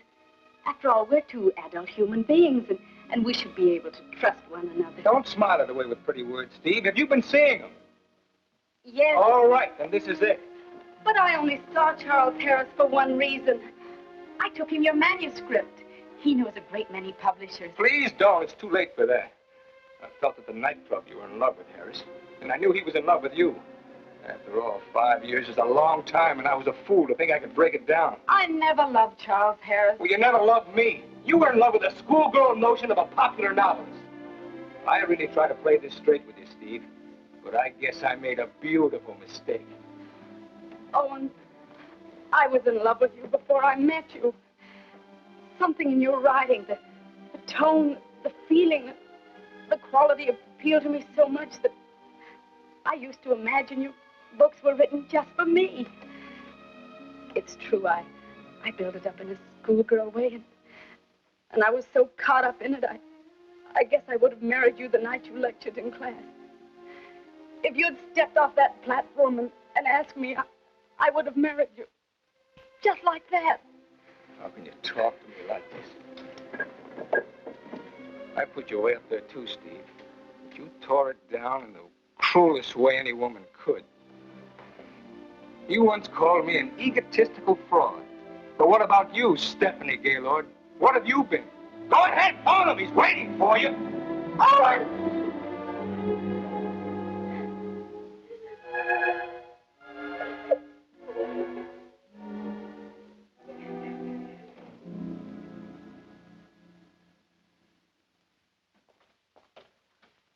After all, we're 2 adult human beings, and we should be able to trust one another. Don't smile it away with pretty words, Steve. Have you been seeing him? Yes. All right, then this is it. But I only saw Charles Harris for one reason. I took him your manuscript. He knows a great many publishers. Please don't. It's too late for that. I felt at the nightclub you were in love with Harris, and I knew he was in love with you. After all, 5 years is a long time, and I was a fool to think I could break it down. I never loved Charles Harris. Well, you never loved me. You were in love with the schoolgirl notion of a popular novelist. I really tried to play this straight with you, Steve, but I guess I made a beautiful mistake. Owen, I was in love with you before I met you. something in your writing, the tone, the feeling, the quality appealed to me so much that I used to imagine your books were written just for me. It's true, I built it up in a schoolgirl way, and I was so caught up in it, I guess I would have married you the night you lectured in class. If you'd stepped off that platform and asked me, I would have married you. Just like that. How can you talk to me like this? I put you way up there too, Steve. But you tore it down in the cruelest way any woman could. You once called me an egotistical fraud. But what about you, Stephanie Gaylord? What have you been? Go ahead, phone him. He's waiting for you. Owen!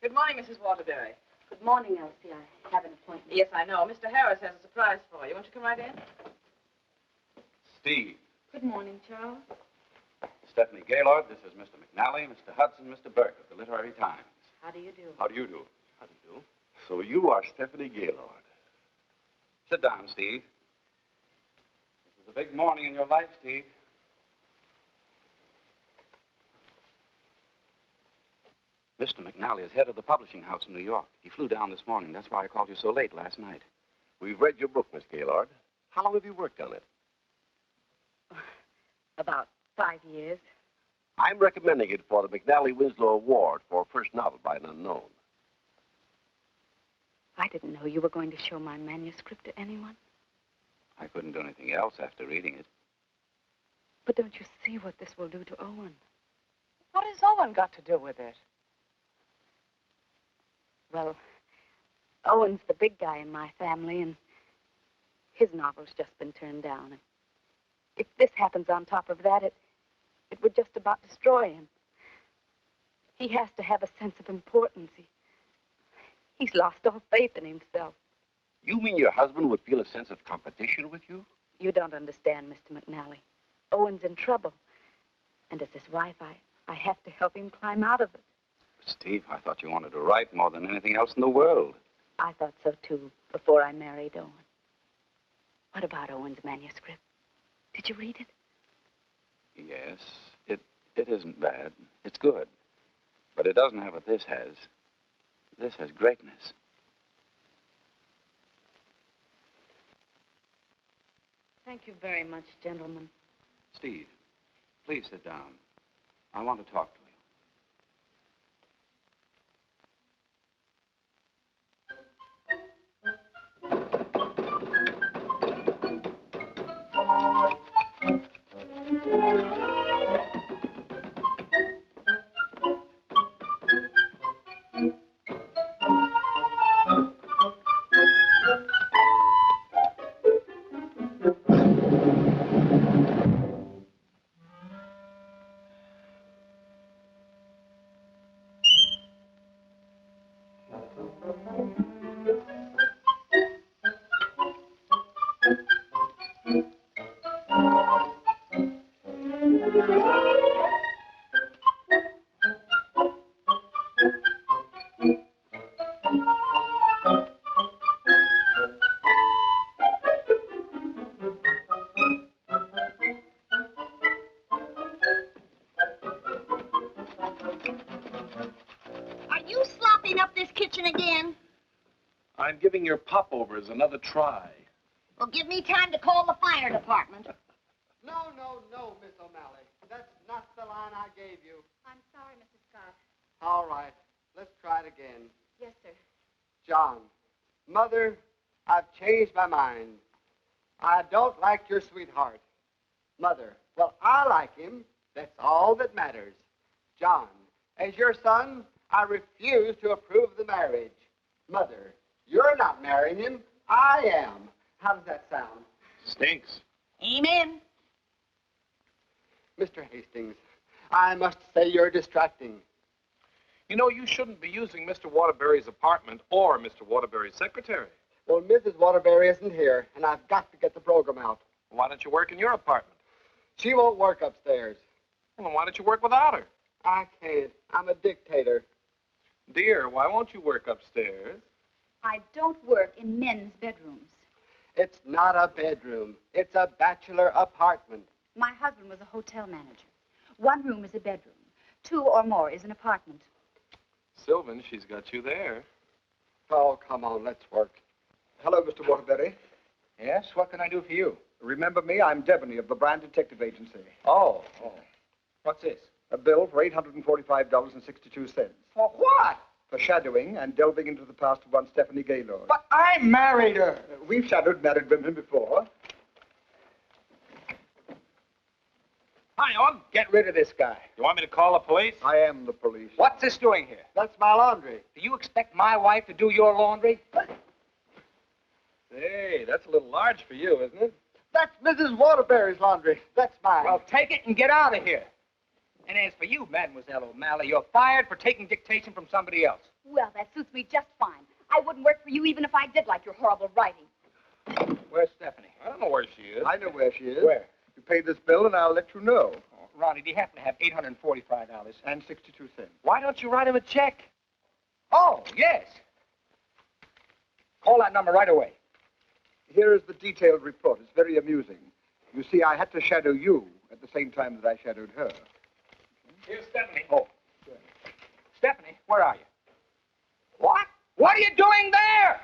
Good morning, Mrs. Waterbury. Good morning, Elsie. I have an appointment. Yes, I know. Mr. Harris has a surprise for you. Won't you come right in? Steve. Good morning, Charles. Stephanie Gaylord, this is Mr. McNally, Mr. Hudson, Mr. Burke of the Literary Times. How do you do? How do you do? How do you do? So you are Stephanie Gaylord. Sit down, Steve. This is a big morning in your life, Steve. Mr. McNally is head of the publishing house in New York. He flew down this morning. That's why I called you so late last night. We've read your book, Miss Gaylord. How long have you worked on it? About 5 years. I'm recommending it for the McNally Winslow Award for first novel by an unknown. I didn't know you were going to show my manuscript to anyone. I couldn't do anything else after reading it. But don't you see what this will do to Owen? What has Owen got to do with it? Well, Owen's the big guy in my family, and his novel's just been turned down. And if this happens on top of that, it would just about destroy him. He has to have a sense of importance. He's lost all faith in himself. You mean your husband would feel a sense of competition with you? You don't understand, Mr. McNally. Owen's in trouble. And as his wife, I have to help him climb out of it. Steve, I thought you wanted to write more than anything else in the world. I thought so, too, before I married Owen. What about Owen's manuscript? Did you read it? Yes, it isn't bad. It's good. But it doesn't have what this has. This has greatness. Thank you very much, gentlemen. Steve, please sit down. I want to talk to you. I'm giving your popovers another try. Well, give me time to call the fire department. No, Miss O'Malley. That's not the line I gave you. I'm sorry, Mrs. Scott. All right. Let's try it again. Yes, sir. John, Mother, I've changed my mind. I don't like your sweetheart. Mother, well, I like him. That's all that matters. John, as your son, I refuse to approve the marriage. Mother, you're not marrying him. I am. How does that sound? Stinks. Amen. Mr. Hastings, I must say you're distracting. You know, you shouldn't be using Mr. Waterbury's apartment or Mr. Waterbury's secretary. Well, Mrs. Waterbury isn't here, and I've got to get the program out. Why don't you work in your apartment? She won't work upstairs. Well, then why don't you work without her? I can't. I'm a dictator. Dear, why won't you work upstairs? I don't work in men's bedrooms. It's not a bedroom. It's a bachelor apartment. My husband was a hotel manager. One room is a bedroom. 2 or more is an apartment. Sylvan, she's got you there. Oh, come on, let's work. Hello, Mr. Waterbury. Yes, what can I do for you? Remember me? I'm Devaney of the Brand Detective Agency. Oh. What's this? A bill for $845.62. For what? For shadowing and delving into the past of one Stephanie Gaylord. But I married her. We've shadowed married women before. Hi, Owen. Get rid of this guy. You want me to call the police? I am the police. What's this doing here? That's my laundry. Do you expect my wife to do your laundry? Hey, that's a little large for you, isn't it? That's Mrs. Waterbury's laundry. That's mine. Well, take it and get out of here. And as for you, Mademoiselle O'Malley, you're fired for taking dictation from somebody else. Well, that suits me just fine. I wouldn't work for you even if I did like your horrible writing. Where's Stephanie? I don't know where she is. I know where she is. Where? You pay this bill and I'll let you know. Oh, Ronnie, do you happen to have $845? And 62 cents. Why don't you write him a check? Oh, yes. Call that number right away. Here is the detailed report. It's very amusing. You see, I had to shadow you at the same time that I shadowed her. Here's Stephanie. Oh. Good. Stephanie, where are you? What? What are you doing there?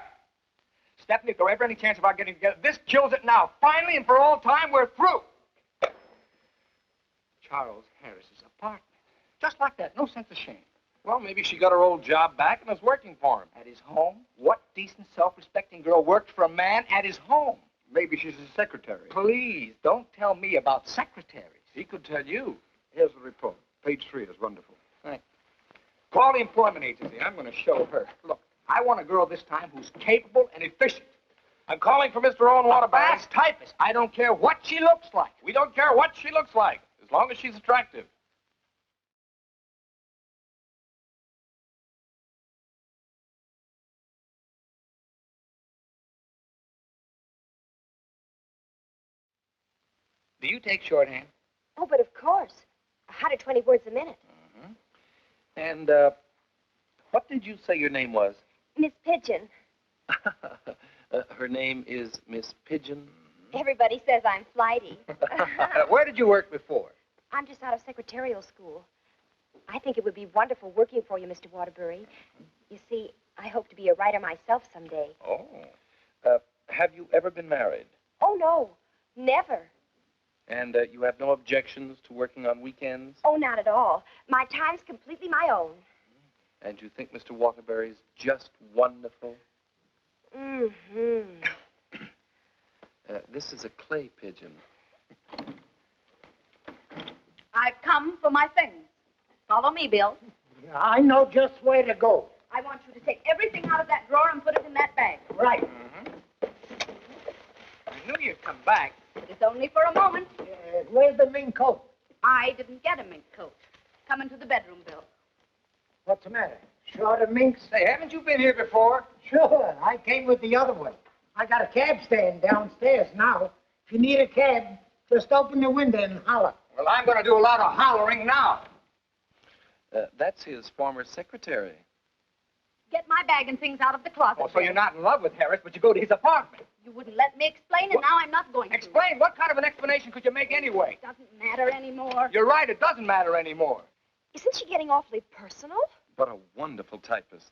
Stephanie, if there ever any chance of our getting together, this kills it now. Finally and for all time, we're through. Charles Harris's apartment. Just like that. No sense of shame. Well, maybe she got her old job back and is working for him. At his home? What decent, self-respecting girl worked for a man at his home? Maybe she's his secretary. Please, don't tell me about secretaries. He could tell you. Here's the report. Page 3 is wonderful. Thanks. Call the employment agency. I'm going to show her. Look, I want a girl this time who's capable and efficient. I'm calling for Mr. Owen Waterbury. A fast typist. I don't care what she looks like. We don't care what she looks like, as long as she's attractive. Do you take shorthand? Oh, but of course. 120 words a minute. Mm-hmm. And, what did you say your name was? Miss Pigeon. Her name is Miss Pigeon. Everybody says I'm flighty. Where did you work before? I'm just out of secretarial school. I think it would be wonderful working for you, Mr. Waterbury. You see, I hope to be a writer myself someday. Oh. Have you ever been married? Oh, no. Never. And you have no objections to working on weekends? Oh, not at all. My time's completely my own. And you think Mr. Waterbury's just wonderful? Mm-hmm. This is a clay pigeon. I've come for my things. Follow me, Bill. I know just where to go. I want you to take everything out of that drawer and put it in that bag. Right. I knew you'd come back. It's only for a moment. Where's the mink coat? I didn't get a mink coat. Come into the bedroom, Bill. What's the matter? Short of minks? Say, haven't you been here before? Sure. I came with the other one. I got a cab stand downstairs now. If you need a cab, just open the window and holler. Well, I'm going to do a lot of hollering now. That's his former secretary. Get my bag and things out of the closet. Oh, so you're not in love with Harris, but you go to his apartment. You wouldn't let me explain, and now I'm not going to. Explain? What kind of an explanation could you make anyway? It doesn't matter anymore. You're right, it doesn't matter anymore. Isn't she getting awfully personal? What a wonderful typist.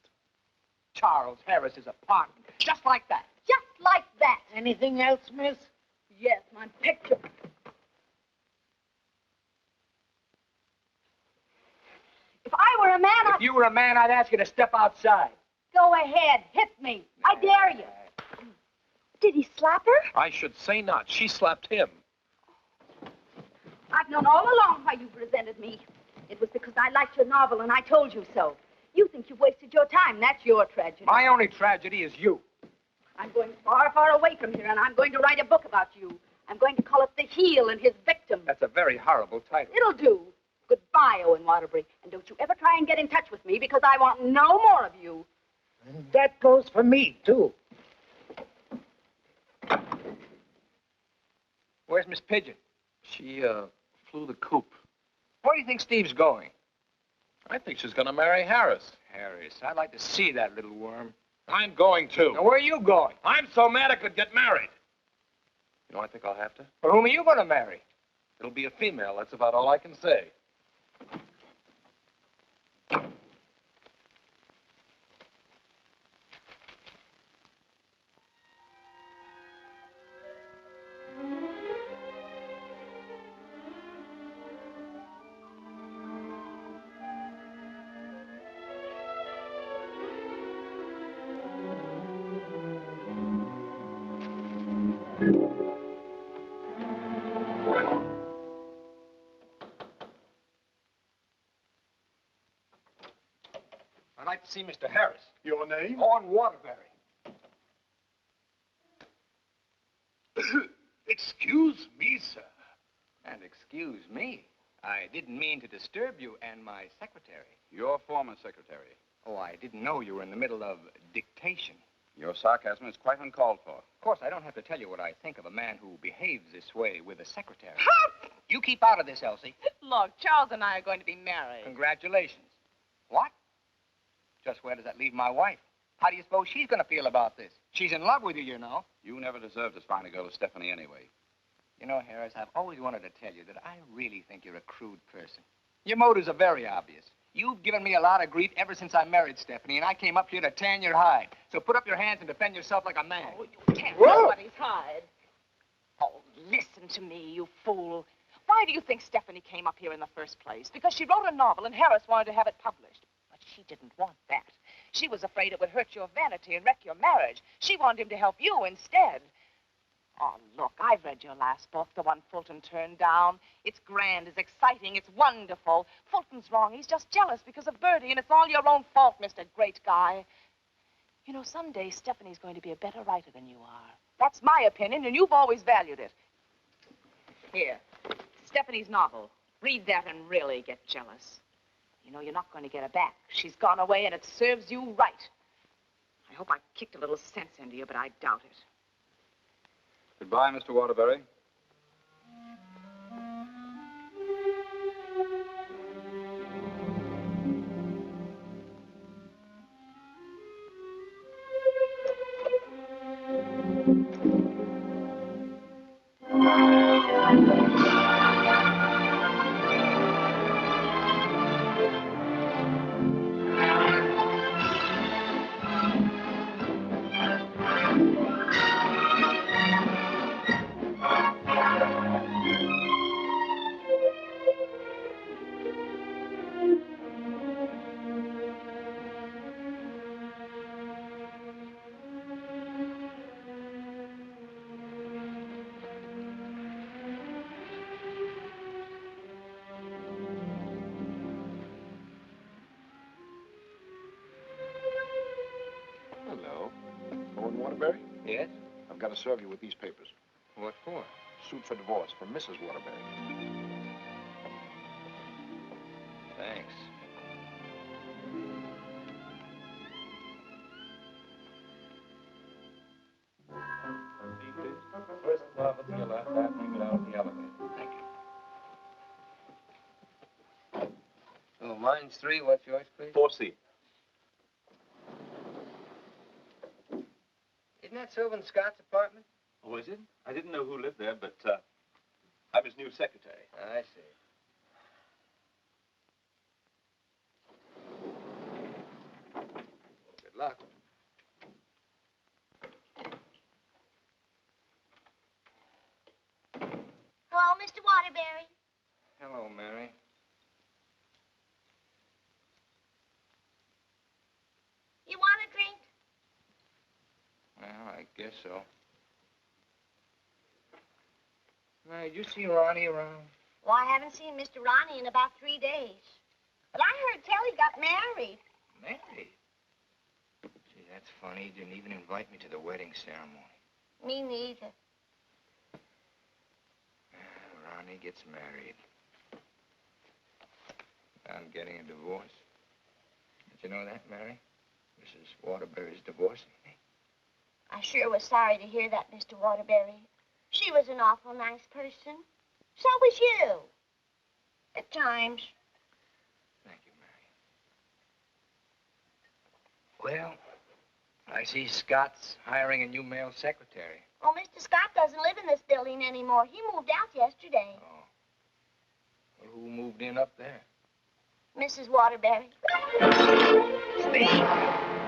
Charles Harris's apartment. Just like that. Just like that. Anything else, miss? Yes, my picture. If I were a man, If you were a man, I'd ask you to step outside. Go ahead, hit me. I dare you. Did he slap her? I should say not. She slapped him. I've known all along why you've resented me. It was because I liked your novel, and I told you so. You think you've wasted your time. That's your tragedy. My only tragedy is you. I'm going far, far away from here, and I'm going to write a book about you. I'm going to call it The Heel and His Victim. That's a very horrible title. It'll do. Goodbye, Owen Waterbury. And don't you ever try and get in touch with me, because I want no more of you. And that goes for me, too. Where's Miss Pigeon? She, flew the coop. What are do you think Steve's going? I think she's going to marry Harris. Harris, I'd like to see that little worm. I'm going to. Now, where are you going? I'm so mad I could get married. You know, I think I'll have to. Well, whom are you going to marry? It'll be a female. That's about all I can say. I'd like to see Mr. Harris. Your name? Owen Waterbury. Excuse me, sir. And excuse me, I didn't mean to disturb you and my secretary. Your former secretary. Oh, I didn't know you were in the middle of dictation. Your sarcasm is quite uncalled for. Of course, I don't have to tell you what I think of a man who behaves this way with a secretary. You keep out of this, Elsie. Look, Charles and I are going to be married. Congratulations. What? Just where does that leave my wife? How do you suppose she's going to feel about this? She's in love with you, you know. You never deserved as fine a girl as Stephanie anyway. You know, Harris, I've always wanted to tell you that I really think you're a crude person. Your motives are very obvious. You've given me a lot of grief ever since I married Stephanie, and I came up here to tan your hide. So put up your hands and defend yourself like a man. Oh, you tan somebody's hide. Oh, listen to me, you fool. Why do you think Stephanie came up here in the first place? Because she wrote a novel and Harris wanted to have it published. But she didn't want that. She was afraid it would hurt your vanity and wreck your marriage. She wanted him to help you instead. Oh, look, I've read your last book, the one Fulton turned down. It's grand, it's exciting, it's wonderful. Fulton's wrong. He's just jealous because of Bertie, and it's all your own fault, Mr. Great Guy. You know, someday Stephanie's going to be a better writer than you are. That's my opinion, and you've always valued it. Here, Stephanie's novel. Read that and really get jealous. You know, you're not going to get her back. She's gone away, and it serves you right. I hope I kicked a little sense into you, but I doubt it. Goodbye, Mr. Waterbury. Hello. Owen Waterbury? Yes? I've got to serve you with these papers. What for? Suit for divorce from Mrs. Waterbury. Thanks. First love at the left after you get out of the elevator. Thank you. Oh, mine's 3. What's yours, please? 4C. Isn't that Sylvan Scott's apartment? Oh, is it? I didn't know who lived there, but I'm his new secretary. I see. Good luck. Hello, Mr. Waterbury. Hello, Mary. You want a drink? Well, I guess so. Mary, did you see Ronnie around? Well, I haven't seen Mr. Ronnie in about 3 days. But I heard tell he got married. Married? Gee, that's funny. He didn't even invite me to the wedding ceremony. Me neither. Ronnie gets married. I'm getting a divorce. Did you know that, Mary? Mrs. Waterbury's divorcing me. I sure was sorry to hear that, Mr. Waterbury. She was an awful nice person. So was you. At times. Thank you, Mary. Well, I see Scott's hiring a new male secretary. Oh, Mr. Scott doesn't live in this building anymore. He moved out yesterday. Oh. Well, who moved in up there? Mrs. Waterbury. Steve?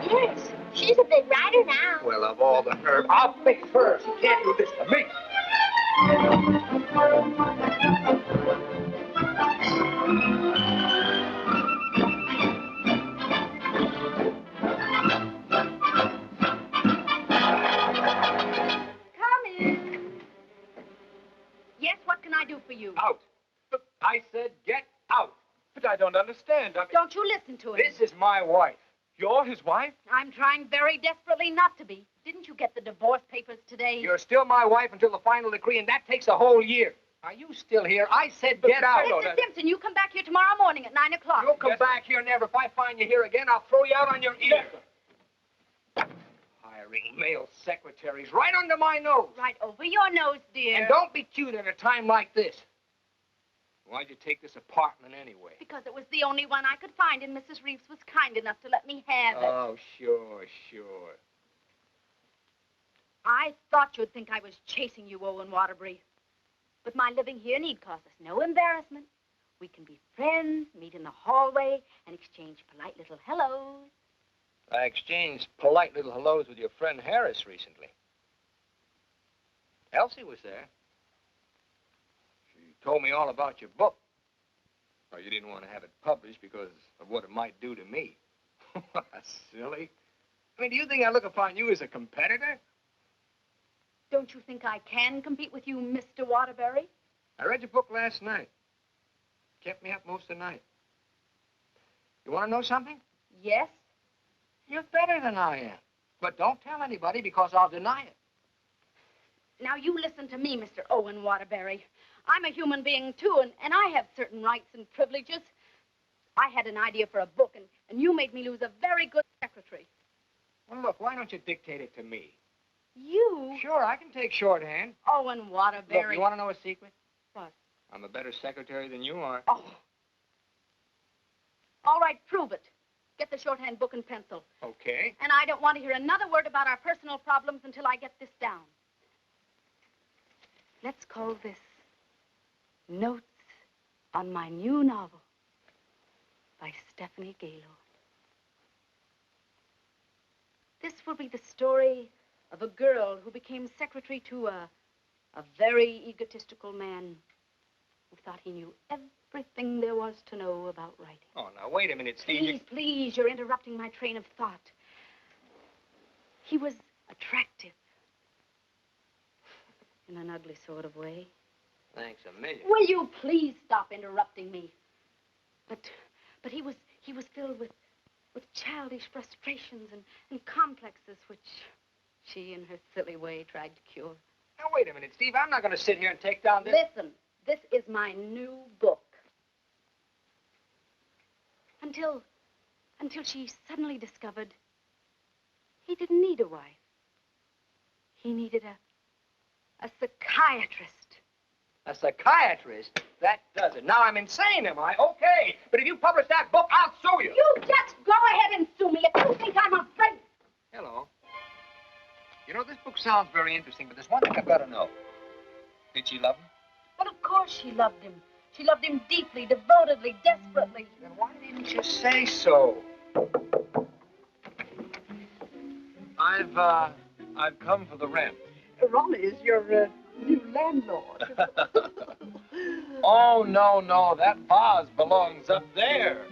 Yes, she's a big writer now. Well, of all the nerve, I'll fix her. She can't do this to me. Come in. Yes, what can I do for you? Out. I said get out. But I don't understand. Don't you listen to him. This is my wife. You're his wife? I'm trying very desperately not to be. Didn't you get the divorce papers today? You're still my wife until the final decree, and that takes a whole year. Are you still here? I said get out. Mr. Simpson, you come back here tomorrow morning at 9 o'clock. You'll come back here never. If I find you here again, I'll throw you out on your ear. Hiring male secretaries right under my nose. Right over your nose, dear. And don't be cute at a time like this. Why'd you take this apartment anyway? Because it was the only one I could find, and Mrs. Reeves was kind enough to let me have it. Oh, sure, sure. I thought you'd think I was chasing you, Owen Waterbury. But my living here need cause us no embarrassment. We can be friends, meet in the hallway, and exchange polite little hellos. I exchanged polite little hellos with your friend Harris recently. Elsie was there. She told me all about your book. Well, you didn't want to have it published because of what it might do to me. Silly. I mean, do you think I look upon you as a competitor? Don't you think I can compete with you, Mr. Waterbury? I read your book last night. Kept me up most of the night. You want to know something? Yes. You're better than I am. But don't tell anybody because I'll deny it. Now, you listen to me, Mr. Owen Waterbury. I'm a human being, too, and I have certain rights and privileges. I had an idea for a book, and you made me lose a very good secretary. Well, look, why don't you dictate it to me? You? Sure, I can take shorthand. Owen Waterbury. Look, you want to know a secret? What? I'm a better secretary than you are. Oh. All right, prove it. Get the shorthand book and pencil. Okay. And I don't want to hear another word about our personal problems until I get this down. Let's call this Notes on My New Novel by Stephanie Gaylord. This will be the story of a girl who became secretary to a very egotistical man who thought he knew everything there was to know about writing. Oh, now, wait a minute, Steve. Please, you're interrupting my train of thought. He was attractive. In an ugly sort of way. Thanks a million. Will you please stop interrupting me? But he was filled with childish frustrations and complexes which she, in her silly way, tried to cure. Now, wait a minute, Steve. I'm not going to sit here and take down this... Listen, this is my new book. Until she suddenly discovered he didn't need a wife. He needed a psychiatrist. A psychiatrist? That does it. Now I'm insane, am I? Okay. But if you publish that book, I'll sue you. You just go ahead and sue me if you think I'm afraid. Hello. You know, this book sounds very interesting, but there's one thing I've got to know. Did she love him? Well, of course she loved him. She loved him deeply, devotedly, desperately. Then why didn't you say so? I've come for the rent. Ronnie is your new landlord. Oh, no, that vase belongs up there.